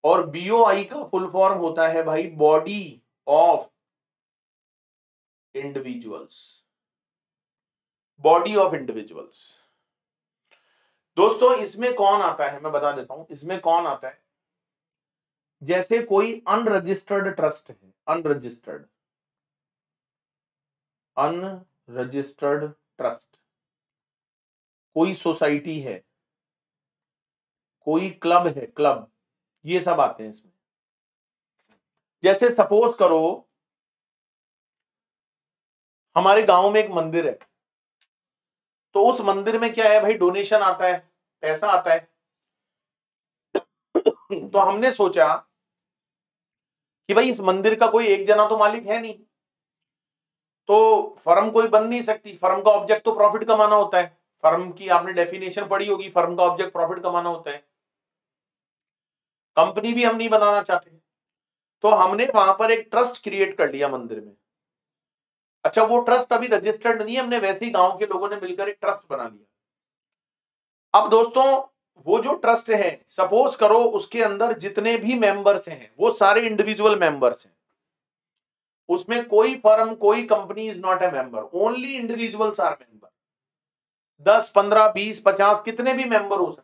और बीओआई का फुल फॉर्म होता है भाई body of individuals, body of individuals. दोस्तों इसमें कौन आता है मैं बता देता हूं, इसमें कौन आता है, जैसे कोई अनरजिस्टर्ड ट्रस्ट है, अनरजिस्टर्ड ट्रस्ट, कोई सोसाइटी है, कोई क्लब है, क्लब, ये सब आते हैं इसमें। जैसे सपोज करो हमारे गांव में एक मंदिर है, तो उस मंदिर में क्या है भाई, डोनेशन आता है, पैसा आता है। तो हमने सोचा कि भाई इस मंदिर का कोई एक जना तो मालिक है नहीं, तो फर्म कोई बन नहीं सकती, फर्म का ऑब्जेक्ट तो प्रॉफिट कमाना होता है। फर्म की आपने डेफिनेशन पढ़ी होगी, फर्म का ऑब्जेक्ट प्रॉफिट कमाना होता है। कंपनी भी हम नहीं बनाना चाहते, तो हमने वहां पर एक ट्रस्ट क्रिएट कर लिया मंदिर में। अच्छा वो ट्रस्ट अभी रजिस्टर्ड नहीं है, हमने वैसे ही गांव के लोगों ने मिलकर एक ट्रस्ट बना लिया। अब दोस्तों वो जो ट्रस्ट है, सपोज करो उसके अंदर जितने भी मेंबर्स हैं वो सारे इंडिविजुअल मेंबर्स हैं, उसमें कोई फर्म कोई company is not a member, only individuals are member. 10 15 20 50 कितने भी मेंबर हो सकते,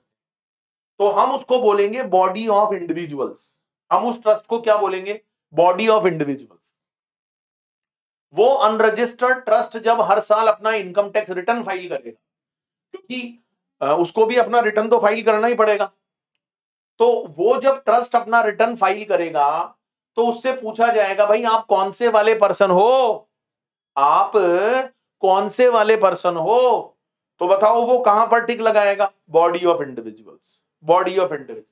तो हम उसको बोलेंगे बॉडी ऑफ इंडिविजुअल्स। हम उस ट्रस्ट को क्या बोलेंगे, बॉडी ऑफ इंडिविजुअल्स। वो अनरजिस्टर्ड ट्रस्ट जब हर साल अपना इनकम टैक्स रिटर्न फाइल करेगा, क्योंकि उसको भी अपना रिटर्न तो फाइल करना ही पड़ेगा, तो वो जब ट्रस्ट अपना रिटर्न फाइल करेगा तो उससे पूछा जाएगा भाई आप कौन से वाले पर्सन हो, आप कौन से वाले पर्सन हो, तो बताओ वो कहां पर टिक लगाएगा, body of individuals, body of individuals.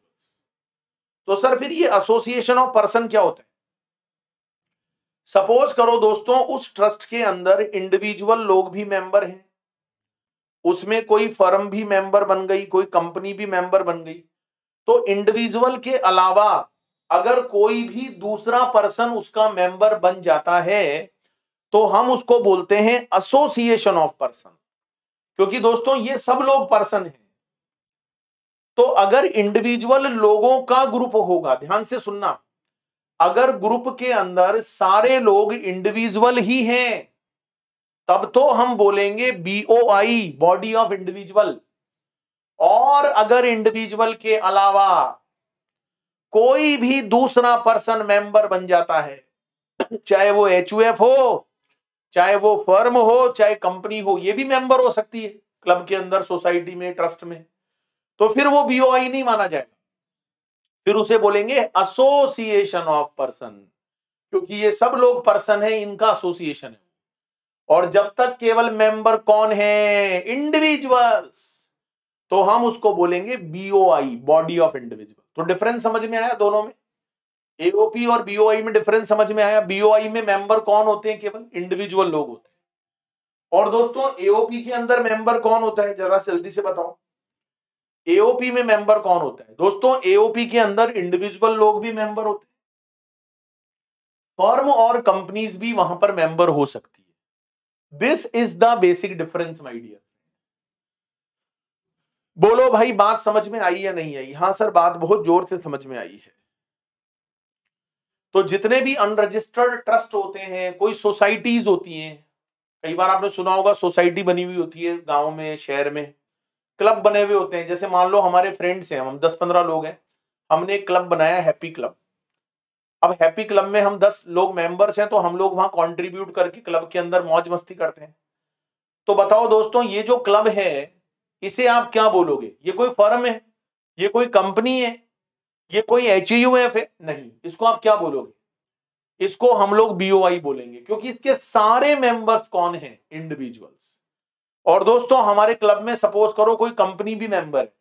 तो सर फिर ये एसोसिएशन ऑफ पर्सन क्या होता है, सपोज करो दोस्तों उस ट्रस्ट के अंदर इंडिविजुअल लोग भी मेंबर हैं, उसमें कोई फर्म भी मेंबर बन गई, कोई कंपनी भी मेंबर बन गई, तो इंडिविजुअल के अलावा अगर कोई भी दूसरा पर्सन उसका मेंबर बन जाता है तो हम उसको बोलते हैं एसोसिएशन ऑफ पर्सन, क्योंकि दोस्तों ये सब लोग पर्सन हैं। तो अगर इंडिविजुअल लोगों का ग्रुप होगा, ध्यान से सुनना, अगर ग्रुप के अंदर सारे लोग इंडिविजुअल ही हैं तब तो हम बोलेंगे बीओआई, बॉडी ऑफ इंडिविजुअल। और अगर इंडिविजुअल के अलावा कोई भी दूसरा पर्सन मेंबर बन जाता है, चाहे वो एचयूएफ हो, चाहे वो फर्म हो, चाहे कंपनी हो, ये भी मेंबर हो सकती है क्लब के अंदर, सोसाइटी में, ट्रस्ट में, तो फिर वो बीओआई नहीं माना जाएगा, फिर उसे बोलेंगे एसोसिएशन ऑफ पर्सन, क्योंकि ये सब लोग पर्सन है, इनका एसोसिएशन है। और जब तक केवल मेंबर कौन है, इंडिविजुअल्स, तो हम उसको बोलेंगे बीओआई, बॉडी ऑफ इंडिविजुअल। तो डिफरेंस समझ में आया दोनों में, एओपी और बीओआई में डिफरेंस समझ में आया। बीओआई में मेंबर कौन होते हैं, केवल इंडिविजुअल लोग होते हैं। और दोस्तों एओपी के अंदर मेंबर कौन होता है, जरा जल्दी से बताओ, एओपी में मेंबर कौन होता है दोस्तों, एओपी के अंदर इंडिविजुअल लोग भी मेंबर होते हैं, फर्म और कंपनीज भी वहां पर मेंबर हो सकती है। This is the basic difference my dear. बोलो भाई बात समझ में आई या नहीं आई? हाँ सर बात बहुत जोर से समझ में आई है। तो जितने भी अनरजिस्टर्ड ट्रस्ट होते हैं, कोई सोसाइटीज होती हैं, कई बार आपने सुना होगा सोसाइटी बनी हुई होती है गांव में, शहर में, क्लब बने हुए होते हैं। जैसे मान लो हमारे फ्रेंड्स हैं, हम 10-15 लोग हैं, हमने एक क्लब बनाया हैप्पी क्लब। अब हैप्पी क्लब में हम 10 लोग मेंबर्स हैं, तो हम लोग वहां कंट्रीब्यूट करके क्लब के अंदर मौज मस्ती करते हैं। तो बताओ दोस्तों ये जो क्लब है इसे आप क्या बोलोगे, ये कोई फर्म है, ये कोई कंपनी है, ये कोई एचयूएफ है? नहीं, इसको आप क्या बोलोगे, इसको हम लोग बीओआई बोलेंगे, क्योंकि इसके सारे मेंबर्स कौन हैं, इंडिविजुअल्स। और दोस्तों हमारे क्लब में सपोज करो कोई कंपनी भी मेंबर है,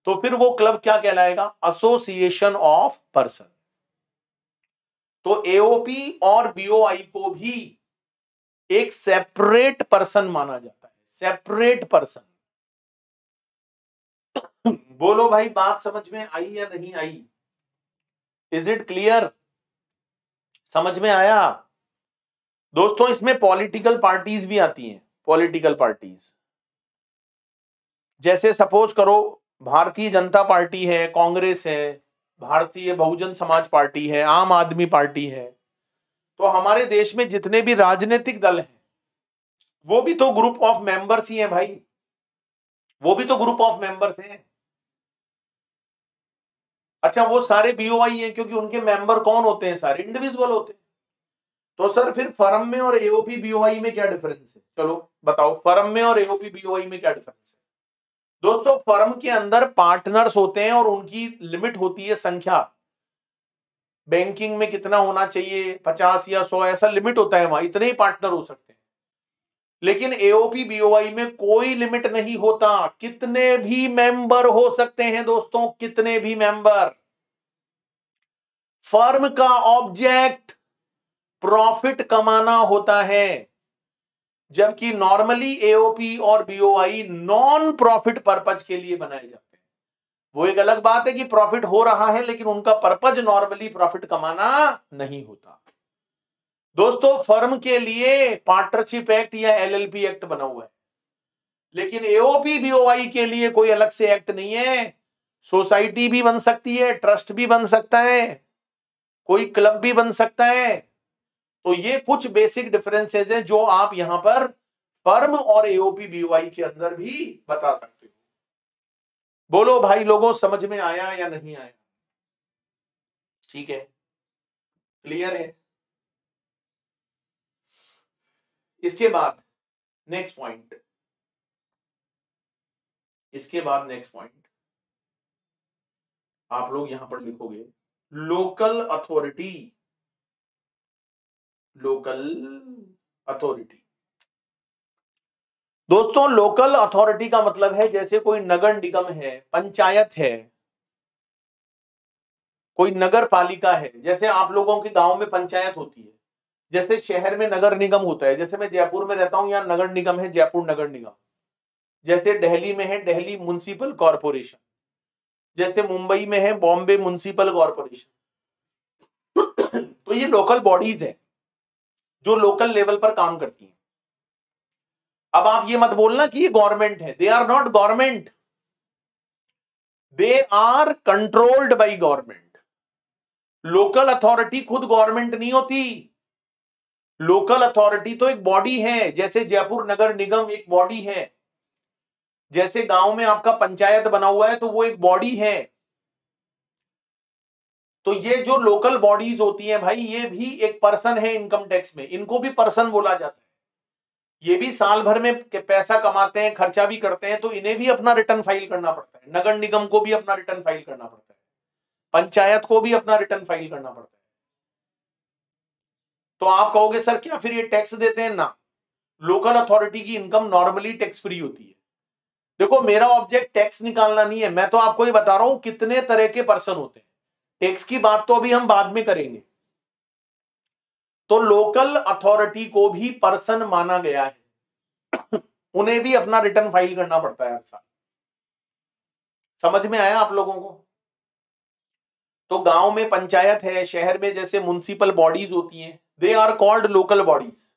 तो फिर वो क्लब क्या कहलाएगा? Association of person. तो एओपी और बीओआई को भी एक सेपरेट पर्सन माना जाता है, सेपरेट पर्सन। बोलो भाई, बात समझ में आई या नहीं आई? Is it clear? समझ में आया? दोस्तों इसमें पॉलिटिकल पार्टीज भी आती हैं। पॉलिटिकल पार्टीज जैसे सपोज करो भारतीय जनता पार्टी है, कांग्रेस है, भारतीय बहुजन समाज पार्टी है, आम आदमी पार्टी है। तो हमारे देश में जितने भी राजनीतिक दल हैं वो भी तो ग्रुप ऑफ मेंबर्स ही हैं भाई, वो भी तो ग्रुप ऑफ मेंबर्स हैं। अच्छा, वो सारे बीओआई हैं क्योंकि उनके मेंबर कौन होते हैं? सारे इंडिविजुअल होते हैं। तो सर फिर फर्म में और एओपी बीओआई में क्या डिफरेंस है? चलो बताओ, फर्म में और एओपी बीओआई में क्या डिफरेंस है? दोस्तों फर्म के अंदर पार्टनर्स होते हैं और उनकी लिमिट होती है संख्या। बैंकिंग में कितना होना चाहिए, 50 या 100, ऐसा लिमिट होता है, वहां इतने ही पार्टनर हो सकते हैं। लेकिन एओपी बीओआई में कोई लिमिट नहीं होता, कितने भी मेंबर हो सकते हैं दोस्तों, कितने भी मेंबर। फर्म का ऑब्जेक्ट प्रॉफिट कमाना होता है, जबकि नॉर्मली एओपी और बीओआई नॉन प्रॉफिट पर्पज के लिए बनाए जाते हैं। वो एक अलग बात है कि प्रॉफिट हो रहा है, लेकिन उनका पर्पज नॉर्मली प्रॉफिट कमाना नहीं होता। दोस्तों फर्म के लिए पार्टनरशिप एक्ट या एलएलपी एक्ट बना हुआ है, लेकिन एओपी बीओआई के लिए कोई अलग से एक्ट नहीं है। सोसाइटी भी बन सकती है, ट्रस्ट भी बन सकता है, कोई क्लब भी बन सकता है। तो ये कुछ बेसिक डिफरेंसेस हैं जो आप यहां पर फर्म और एओपी बीओआई के अंदर भी बता सकते हो। बोलो भाई लोगों, समझ में आया या नहीं आया? ठीक है, क्लियर है? इसके बाद नेक्स्ट पॉइंट, इसके बाद नेक्स्ट पॉइंट आप लोग यहां पर लिखोगे लोकल अथॉरिटी। लोकल अथॉरिटी दोस्तों, लोकल अथॉरिटी का मतलब है जैसे कोई नगर निगम है, पंचायत है, कोई नगर पालिका है। जैसे आप लोगों के गांव में पंचायत होती है, जैसे शहर में नगर निगम होता है। जैसे मैं जयपुर में रहता हूं, यहाँ नगर निगम है, जयपुर नगर निगम। जैसे दिल्ली में है दिल्ली म्युनिसिपल कॉर्पोरेशन, जैसे मुंबई में है बॉम्बे म्युनिसिपल कॉर्पोरेशन। तो ये लोकल बॉडीज है जो लोकल लेवल पर काम करती हैं। अब आप ये मत बोलना कि ये गवर्नमेंट है, they are not government, they are controlled by government. Local authority खुद गवर्नमेंट नहीं होती। लोकल अथॉरिटी तो एक बॉडी है, जैसे जयपुर नगर निगम एक बॉडी है, जैसे गांव में आपका पंचायत बना हुआ है तो वो एक बॉडी है। तो ये जो लोकल बॉडीज होती हैं भाई, ये भी एक पर्सन है इनकम टैक्स में, इनको भी पर्सन बोला जाता है। ये भी साल भर में पैसा कमाते हैं, खर्चा भी करते हैं, तो इन्हें भी अपना रिटर्न फाइल करना पड़ता है। नगर निगम को भी अपना रिटर्न फाइल करना पड़ता है, पंचायत को भी अपना रिटर्न फाइल करना पड़ता है। तो आप कहोगे सर क्या फिर ये टैक्स देते हैं? ना, लोकल अथॉरिटी की इनकम नॉर्मली टैक्स फ्री होती है। देखो मेरा ऑब्जेक्ट टैक्स निकालना नहीं है, मैं तो आपको ये बता रहा हूं कितने तरह के पर्सन होते हैं। टैक्स की बात तो अभी हम बाद में करेंगे। तो लोकल अथॉरिटी को भी पर्सन माना गया है, उन्हें भी अपना रिटर्न फाइल करना पड़ता है हर साल। समझ में आया आप लोगों को? तो गांव में पंचायत है, शहर में जैसे म्युनिसिपल बॉडीज होती हैं, they are called local bodies.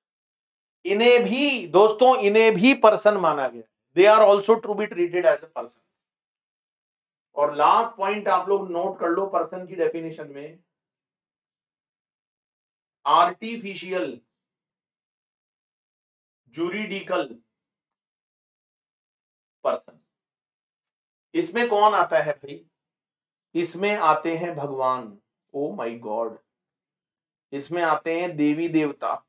इन्हें भी दोस्तों, इन्हें भी पर्सन माना गया, they are also to be treated as a person. और लास्ट पॉइंट आप लोग नोट कर लो पर्सन की डेफिनेशन में, आर्टिफिशियल जुरिडिकल पर्सन। इसमें कौन आता है भाई? इसमें आते हैं भगवान, ओ माय गॉड, इसमें आते हैं देवी देवता,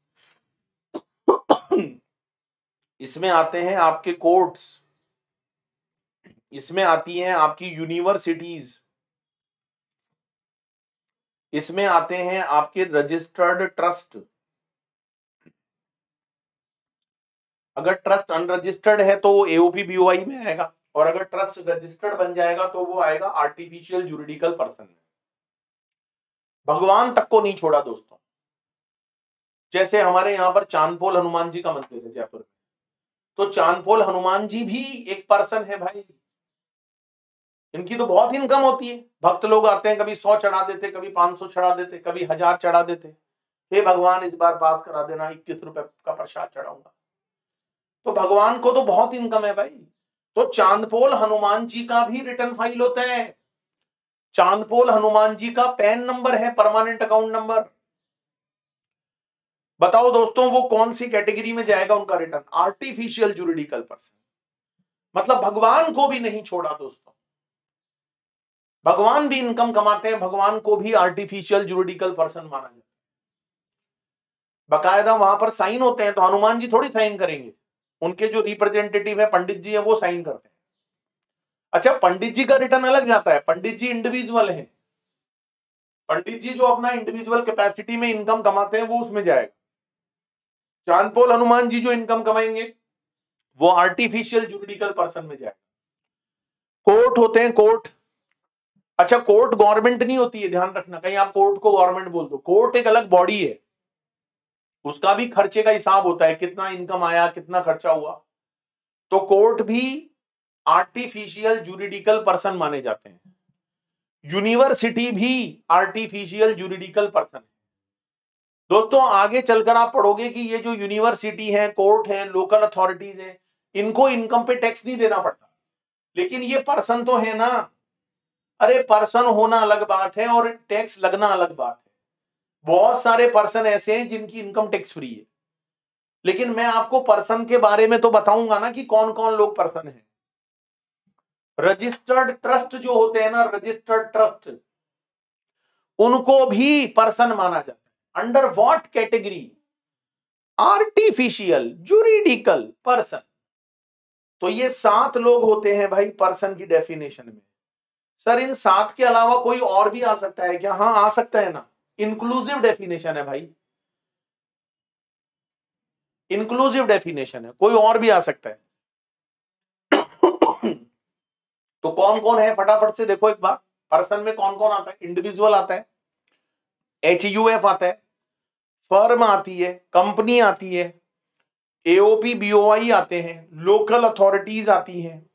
इसमें आते हैं आपके कोर्ट्स, इसमें आती हैं आपकी यूनिवर्सिटीज, इसमें आते हैं आपके रजिस्टर्ड ट्रस्ट, अगर ट्रस्ट अनरजिस्टर्ड है तो वो एओपी बीओआई में आएगा, और अगर ट्रस्ट रजिस्टर्ड बन जाएगा तो वो आएगा आर्टिफिशियल जुरिडिकल पर्सन में। भगवान तक को नहीं छोड़ा दोस्तों। जैसे हमारे यहाँ पर चांदपोल हनुमान जी का मंदिर है जयपुर में, तो चांदपोल हनुमान जी भी एक पर्सन है भाई। इनकी तो बहुत इनकम होती है, भक्त लोग आते हैं, कभी 100 चढ़ा देते, कभी 500 चढ़ा देते, कभी 1000 चढ़ा देते। हे भगवान इस बार पास करा देना, 21 रुपए का प्रसाद चढ़ाऊंगा। तो भगवान को तो बहुत इनकम है भाई। तो चांदपोल हनुमान जी का भी रिटर्न फाइल होता है। चांदपोल हनुमान जी का पैन नंबर है, परमानेंट अकाउंट नंबर। बताओ दोस्तों वो कौन सी कैटेगरी में जाएगा उनका रिटर्न? Artificial juridical person. मतलब भगवान को भी नहीं छोड़ा दोस्तों। भगवान भी इनकम कमाते हैं, भगवान को भी आर्टिफिशियल जुरिडिकल पर्सन माना जाता है। बकायदा वहां पर साइन होते हैं, तो हनुमान जी थोड़ी साइन करेंगे, उनके जो रिप्रेजेंटेटिव है पंडित जी है वो साइन करते हैं। अच्छा, पंडित जी का रिटर्न अलग जाता है, पंडित जी इंडिविजुअल है। पंडित जी जो अपना इंडिविजुअल कैपेसिटी में इनकम कमाते हैं वो उसमें जाएगा। चांदपोल हनुमान जी जो इनकम कमाएंगे वो आर्टिफिशियल जुरिडिकल पर्सन में जाएगा। कोर्ट होते हैं, कोर्ट। अच्छा, कोर्ट गवर्नमेंट नहीं होती है, ध्यान रखना, कहीं आप कोर्ट को गवर्नमेंट बोल दो। कोर्ट एक अलग बॉडी है, उसका भी खर्चे का हिसाब होता है, कितना इनकम आया, कितना खर्चा हुआ। तो कोर्ट भी आर्टिफिशियल जुरिडिकल पर्सन माने जाते हैं। यूनिवर्सिटी भी आर्टिफिशियल जुरिडिकल पर्सन है। दोस्तों आगे चलकर आप पढ़ोगे कि ये जो यूनिवर्सिटी है, कोर्ट है, लोकल अथॉरिटीज है, इनको इनकम पे टैक्स नहीं देना पड़ता, लेकिन ये पर्सन तो है ना। अरे पर्सन होना अलग बात है और टैक्स लगना अलग बात है। बहुत सारे पर्सन ऐसे हैं जिनकी इनकम टैक्स फ्री है, लेकिन मैं आपको पर्सन के बारे में तो बताऊंगा ना कि कौन कौन लोग पर्सन हैं। रजिस्टर्ड ट्रस्ट जो होते हैं ना, रजिस्टर्ड ट्रस्ट, उनको भी पर्सन माना जाता है। Under what category? Artificial juridical person. तो ये 7 लोग होते हैं भाई पर्सन की डेफिनेशन में। सर इन 7 के अलावा कोई और भी आ सकता है क्या? हाँ आ सकता है ना, इंक्लूसिव डेफिनेशन है भाई, इंक्लूसिव डेफिनेशन है, कोई और भी आ सकता है। तो कौन कौन है फटाफट से देखो एक बार। पर्सन में कौन कौन आता है? इंडिविजुअल आता है, HUF आता है, फर्म आती है, कंपनी आती है, AOP BOI आते हैं, लोकल अथॉरिटीज आती हैं,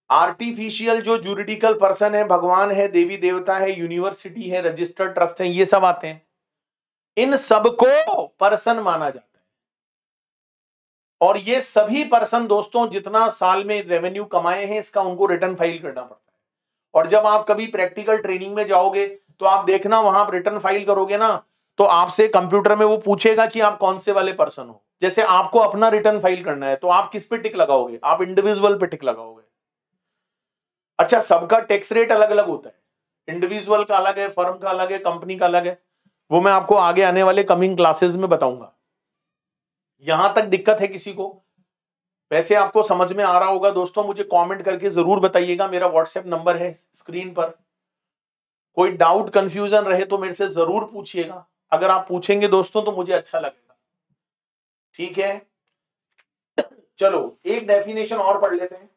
आर्टिफिशियल जो जुरिडिकल पर्सन है, भगवान है, देवी देवता है, यूनिवर्सिटी है, रजिस्टर्ड ट्रस्ट है, ये सब आते हैं। इन सबको पर्सन माना जाता है। और ये सभी पर्सन दोस्तों जितना साल में रेवेन्यू कमाए हैं इसका उनको रिटर्न फाइल करना पड़ता है। और जब आप कभी प्रैक्टिकल ट्रेनिंग में जाओगे तो आप देखना, वहां आप रिटर्न फाइल करोगे ना, तो आपसे कंप्यूटर में वो पूछेगा कि आप कौन से वाले पर्सन हो। जैसे आपको अपना रिटर्न फाइल करना है तो आप किस पे टिक लगाओगे? आप इंडिविजुअल पे टिक लगाओगे। अच्छा, सबका टैक्स रेट अलग अलग होता है, इंडिविजुअल का अलग है, फर्म का अलग है, कंपनी का अलग है। वो मैं आपको आगे आने वाले कमिंग क्लासेस में बताऊंगा। यहां तक दिक्कत है किसी को? वैसे आपको समझ में आ रहा होगा दोस्तों, मुझे कमेंट करके जरूर बताइएगा। मेरा व्हाट्सएप नंबर है स्क्रीन पर, कोई डाउट कंफ्यूजन रहे तो मेरे से जरूर पूछिएगा। अगर आप पूछेंगे दोस्तों तो मुझे अच्छा लगेगा, ठीक है। चलो एक डेफिनेशन और पढ़ लेते हैं,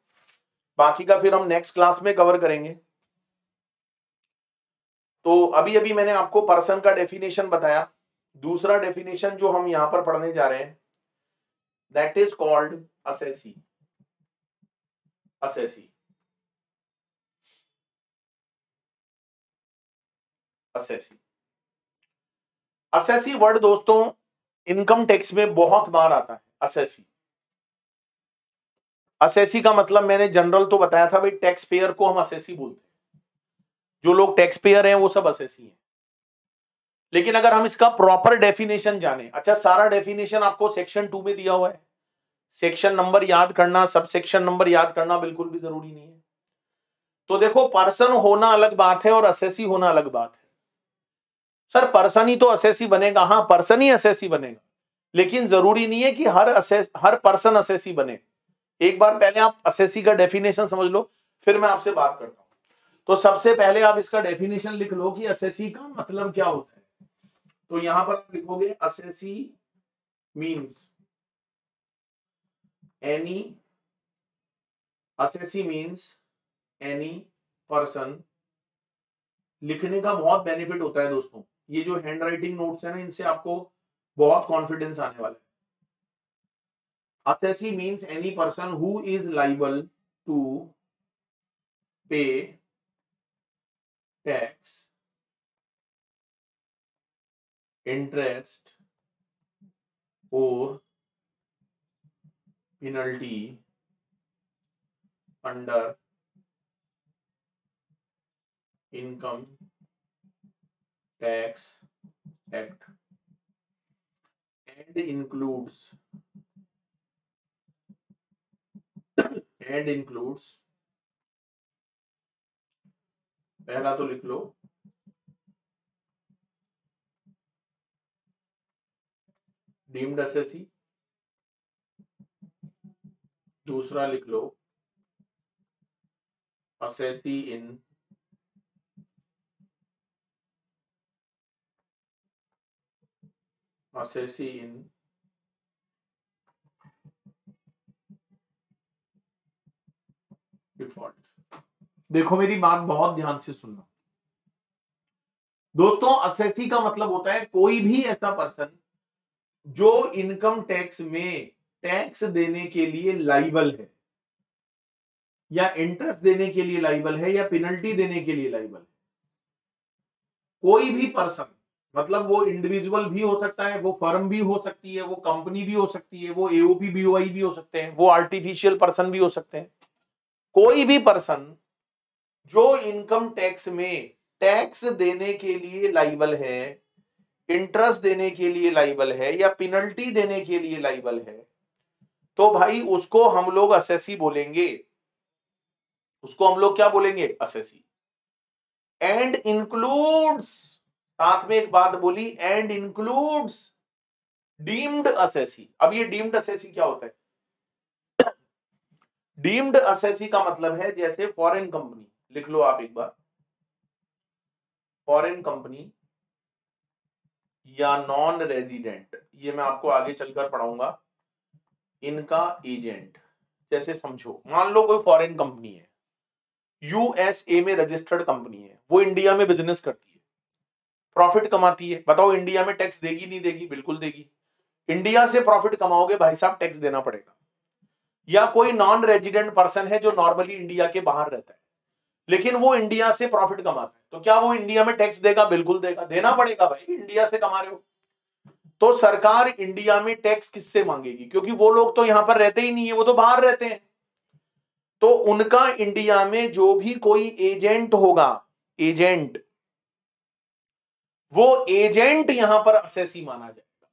बाकी का फिर हम नेक्स्ट क्लास में कवर करेंगे। तो अभी अभी मैंने आपको पर्सन का डेफिनेशन बताया। दूसरा डेफिनेशन जो हम यहां पर पढ़ने जा रहे हैं, that is called assessee. Assessee, assessee, assessee word दोस्तों इनकम टैक्स में बहुत बार आता है। असेसी, असेसी का मतलब मैंने जनरल तो बताया था भाई, टैक्स पेयर को हम असेसी बोलते हैं। जो लोग टैक्स पेयर हैं वो सब असेसी हैं। लेकिन अगर हम इसका प्रॉपर डेफिनेशन जाने, अच्छा सारा डेफिनेशन आपको सेक्शन 2 में दिया हुआ है, सेक्शन नंबर याद करना, सब सेक्शन नंबर याद करना बिल्कुल भी जरूरी नहीं है। तो देखो, पर्सन होना अलग बात है और असेसी होना अलग बात है। सर पर्सन ही तो असेसी बनेगा? हाँ पर्सन ही असेसी बनेगा, लेकिन जरूरी नहीं है कि हर पर्सन असेसी बने। एक बार पहले आप असेसी का डेफिनेशन समझ लो, फिर मैं आपसे बात करता हूं। तो सबसे पहले आप इसका डेफिनेशन लिख लो कि असेसी का मतलब क्या होता है। तो यहां पर आप लिखोगे assessee means any assessee means any person. लिखने का बहुत बेनिफिट होता है दोस्तों, ये जो हैंड राइटिंग नोट्स है ना, इनसे आपको बहुत कॉन्फिडेंस आने वाला है। assessee means any person who is liable to pay tax, interest or penalty under income tax act and includes पहला तो लिख लो डीम्ड असेसी, दूसरा लिख लो असेसी इन डिफॉल्ट। देखो मेरी बात बहुत ध्यान से सुनना दोस्तों, असेसी का मतलब होता है कोई भी ऐसा पर्सन जो इनकम टैक्स में टैक्स देने के लिए लाइबल है, या इंटरेस्ट देने के लिए लाइबल है, या पेनल्टी देने के लिए लाइबल है। कोई भी पर्सन, मतलब वो इंडिविजुअल भी हो सकता है, वो फर्म भी हो सकती है, वो कंपनी भी हो सकती है, वो एओपी बीओआई भी हो सकते हैं, वो आर्टिफिशियल पर्सन भी हो सकते हैं। कोई भी पर्सन जो इनकम टैक्स में टैक्स देने के लिए लाइबल है, इंटरेस्ट देने के लिए लाइबल है, या पेनल्टी देने के लिए लाइबल है, तो भाई उसको हम लोग असेसी बोलेंगे। उसको हम लोग क्या बोलेंगे? असेसी। एंड इंक्लूड्स, साथ में एक बात बोली, एंड इंक्लूड्स डीम्ड असेसी। अब ये डीम्ड असेसी क्या होता है? डीम्ड असेसी का मतलब है जैसे फॉरेन कंपनी, लिख लो आप एक बार, फॉरेन कंपनी या नॉन रेजिडेंट, ये मैं आपको आगे चलकर पढ़ाऊंगा, इनका एजेंट। जैसे समझो, मान लो कोई फॉरेन कंपनी है, यूएसए में रजिस्टर्ड कंपनी है, वो इंडिया में बिजनेस करती है, प्रॉफिट कमाती है। बताओ इंडिया में टैक्स देगी नहीं देगी? बिल्कुल देगी। इंडिया से प्रॉफिट कमाओगे भाई साहब, टैक्स देना पड़ेगा। या कोई नॉन रेजिडेंट पर्सन है जो नॉर्मली इंडिया के बाहर रहता है, लेकिन वो इंडिया से प्रॉफिट कमाता है, तो क्या वो इंडिया में टैक्स देगा? बिल्कुल देगा, देना पड़ेगा भाई, इंडिया से कमा रहे हो। तो सरकार इंडिया में टैक्स किससे मांगेगी? क्योंकि वो लोग तो यहां पर रहते ही नहीं है, वो तो बाहर रहते हैं। तो उनका इंडिया में जो भी कोई एजेंट होगा, एजेंट, वो एजेंट यहां पर असेसी माना जाएगा,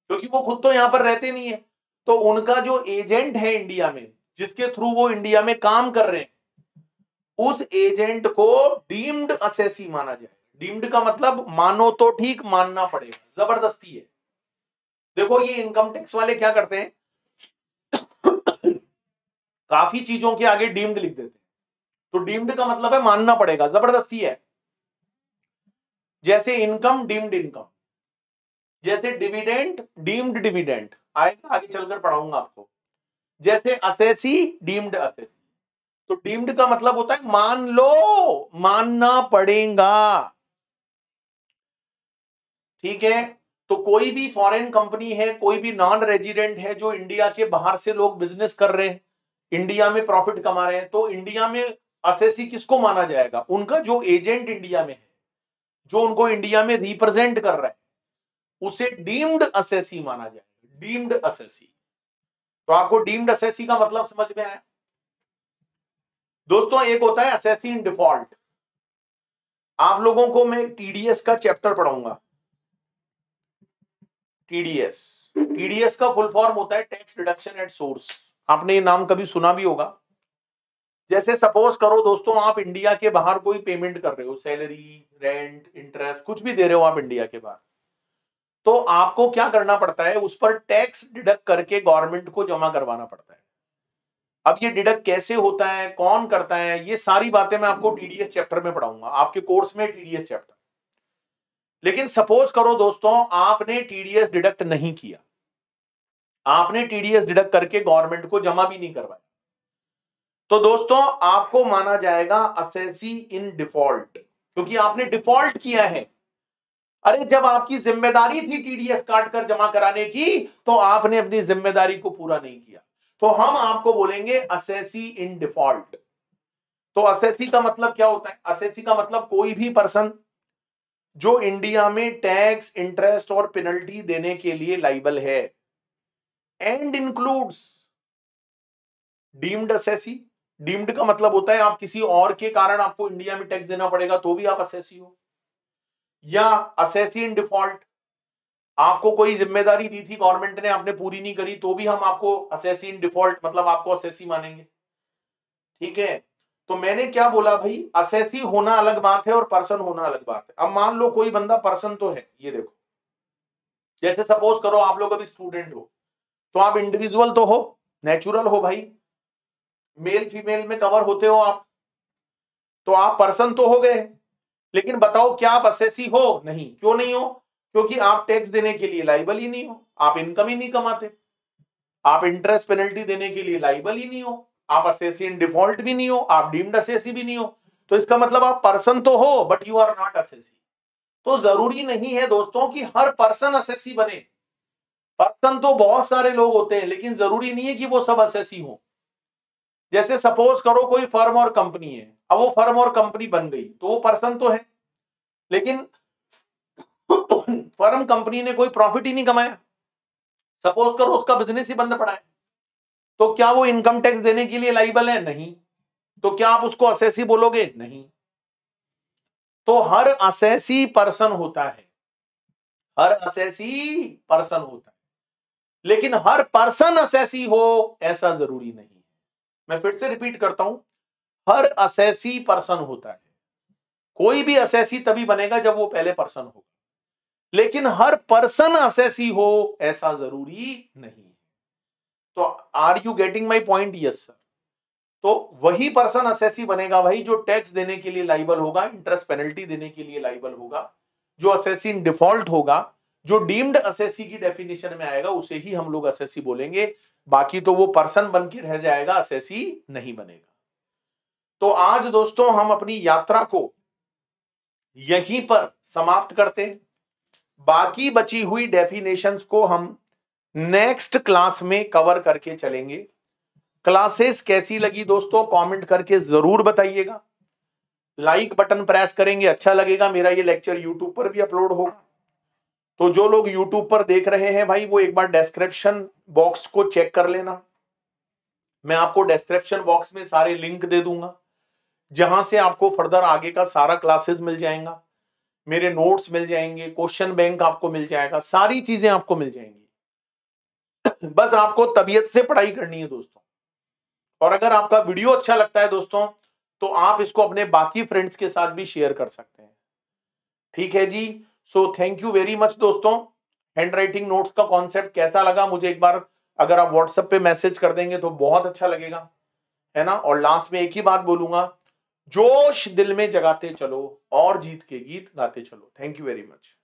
क्योंकि वो खुद तो यहां पर रहते नहीं है। तो उनका जो एजेंट है इंडिया में, जिसके थ्रू वो इंडिया में काम कर रहे हैं, उस एजेंट को डीम्ड असेसी माना जाएगा। डीम्ड का मतलब मानो तो ठीक, मानना पड़ेगा, जबरदस्ती है। देखो ये इनकम टैक्स वाले क्या करते हैं, काफी चीजों के आगे डीम्ड लिख देते हैं। तो डीम्ड का मतलब है मानना पड़ेगा, जबरदस्ती है। जैसे इनकम डीम्ड इनकम, जैसे डिविडेंड डीम्ड डिविडेंड, आएगा आगे चलकर पढ़ाऊंगा आपको। जैसे असेसी डीम्ड असेसी। तो डीम्ड का मतलब होता है मान लो, मानना पड़ेगा। ठीक है? तो कोई भी फॉरेन कंपनी है, कोई भी नॉन रेजिडेंट है, जो इंडिया के बाहर से लोग बिजनेस कर रहे हैं, इंडिया में प्रॉफिट कमा रहे हैं, तो इंडिया में असेसी किसको माना जाएगा? उनका जो एजेंट इंडिया में है, जो उनको इंडिया में रिप्रेजेंट कर रहा है, उसे डीम्ड असेसी माना जाएगा। Deemed assessee. तो आपको डीम्ड असेसी का मतलब समझ में आया? दोस्तों एक होता है असेसी इन डिफॉल्ट। आप लोगों को मैं टीडीएस का चैप्टर पढ़ाऊंगा। टीडीएस का फुल फॉर्म होता है टैक्स डिडक्शन एट सोर्स। आपने ये नाम कभी सुना भी होगा। जैसे सपोज करो दोस्तों, आप इंडिया के बाहर कोई पेमेंट कर रहे हो, सैलरी, रेंट, इंटरेस्ट, कुछ भी दे रहे हो आप इंडिया के बाहर, तो आपको क्या करना पड़ता है? उस पर टैक्स डिडक्ट करके गवर्नमेंट को जमा करवाना पड़ता है। अब ये डिडक्ट कैसे होता है, कौन करता है, ये सारी बातें मैं आपको टीडीएस चैप्टर में पढ़ाऊंगा, आपके कोर्स में टीडीएस चैप्टर। लेकिन सपोज करो दोस्तों, आपने टीडीएस डिडक्ट नहीं किया, आपने टीडीएस डिडक्ट करके गवर्नमेंट को जमा भी नहीं करवाया, तो दोस्तों आपको माना जाएगा असेसी इन डिफॉल्ट, क्योंकि आपने डिफॉल्ट किया है। अरे जब आपकी जिम्मेदारी थी टीडीएस काट कर जमा कराने की, तो आपने अपनी जिम्मेदारी को पूरा नहीं किया, तो हम आपको बोलेंगे असेसी इन डिफॉल्ट। तो असेसी का मतलब क्या होता है? असेसी का मतलब कोई भी पर्सन जो इंडिया में टैक्स, इंटरेस्ट और पेनल्टी देने के लिए लाइबल है, and includes deemed assessee. Deemed का मतलब होता है आप किसी और के कारण आपको इंडिया में टैक्स देना पड़ेगा तो भी आप असेसी हो, या असेसी इन डिफॉल्ट, आपको कोई जिम्मेदारी दी थी गवर्नमेंट ने, आपने पूरी नहीं करी तो भी हम आपको असेसी इन डिफॉल्ट मतलब आपको असेसी मानेंगे। ठीक है, तो मैंने क्या बोला भाई, असेसी होना अलग बात है और पर्सन होना अलग बात है। अब मान लो कोई बंदा पर्सन तो है, ये देखो, जैसे सपोज करो आप लोग अभी स्टूडेंट हो, तो आप इंडिविजुअल तो हो, नेचुरल हो भाई, मेल फीमेल में कवर होते हो आप, तो आप पर्सन तो हो गए, लेकिन बताओ क्या आप असेसी हो? नहीं। क्यों नहीं हो? क्योंकि आप टैक्स देने के लिए लाइबल ही नहीं हो, आप इनकम ही नहीं कमाते, आप इंटरेस्ट पेनल्टी देने के लिए लाइबल ही नहीं हो, आप असेसी इन डिफॉल्ट भी नहीं हो, आप डीम्ड असेसी भी नहीं हो, तो इसका मतलब आप पर्सन तो हो but you are not assessee. तो जरूरी नहीं है दोस्तों कि हर पर्सन असेसी बने, पर्सन तो बहुत सारे लोग होते हैं, लेकिन जरूरी नहीं है कि वो सब असेसी हो। जैसे सपोज करो कोई फर्म और कंपनी है, अब वो फर्म और कंपनी बन गई तो वो पर्सन तो है, लेकिन फर्म कंपनी ने कोई प्रॉफिट ही नहीं कमाया, सपोज करो उसका बिजनेस ही बंद पड़ा है, तो क्या वो इनकम टैक्स देने के लिए लाइबल है? नहीं। तो क्या आप उसको असेसी बोलोगे? नहीं। तो हर असेसी पर्सन होता है, हर असेसी पर्सन होता है, लेकिन हर पर्सन असेसी हो ऐसा जरूरी नहीं है। मैं फिर से रिपीट करता हूं, हर असेसी पर्सन होता है, कोई भी असेसी तभी बनेगा जब वो पहले पर्सन होगा, लेकिन हर पर्सन असेसी हो ऐसा जरूरी नहीं है। तो are you getting my point? Yes sir. तो वही पर्सन असेसी बनेगा भाई जो टैक्स देने के लिए लाइबल होगा, इंटरेस्ट पेनल्टी देने के लिए लाइबल होगा, जो असेसी इन डिफॉल्ट होगा, जो डीम्ड असेसी की डेफिनेशन में आएगा उसे ही हम लोग असेसी बोलेंगे, बाकी तो वो पर्सन बन के रह जाएगा, असेसी नहीं बनेगा। तो आज दोस्तों हम अपनी यात्रा को यहीं पर समाप्त करते हैं, बाकी बची हुई डेफिनेशंस को हम नेक्स्ट क्लास में कवर करके चलेंगे। क्लासेस कैसी लगी दोस्तों कमेंट करके जरूर बताइएगा, लाइक बटन प्रेस करेंगे अच्छा लगेगा। मेरा ये लेक्चर यूट्यूब पर भी अपलोड होगा, तो जो लोग यूट्यूब पर देख रहे हैं भाई वो एक बार डिस्क्रिप्शन बॉक्स को चेक कर लेना, मैं आपको डिस्क्रिप्शन बॉक्स में सारे लिंक दे दूंगा जहां से आपको फर्दर आगे का सारा क्लासेस मिल जाएगा, मेरे नोट्स मिल जाएंगे, क्वेश्चन बैंक आपको मिल जाएगा, सारी चीजें आपको मिल जाएंगी। बस आपको तबीयत से पढ़ाई करनी है दोस्तों। और अगर आपका वीडियो अच्छा लगता है दोस्तों तो आप इसको अपने बाकी फ्रेंड्स के साथ भी शेयर कर सकते हैं। ठीक है जी, so thank you very much दोस्तों। हैंड राइटिंग नोट्स का कॉन्सेप्ट कैसा लगा मुझे एक बार अगर आप व्हाट्सएप पे मैसेज कर देंगे तो बहुत अच्छा लगेगा, है ना। और लास्ट में एक ही बात बोलूंगा, जोश दिल में जगाते चलो और जीत के गीत गाते चलो। Thank you very much.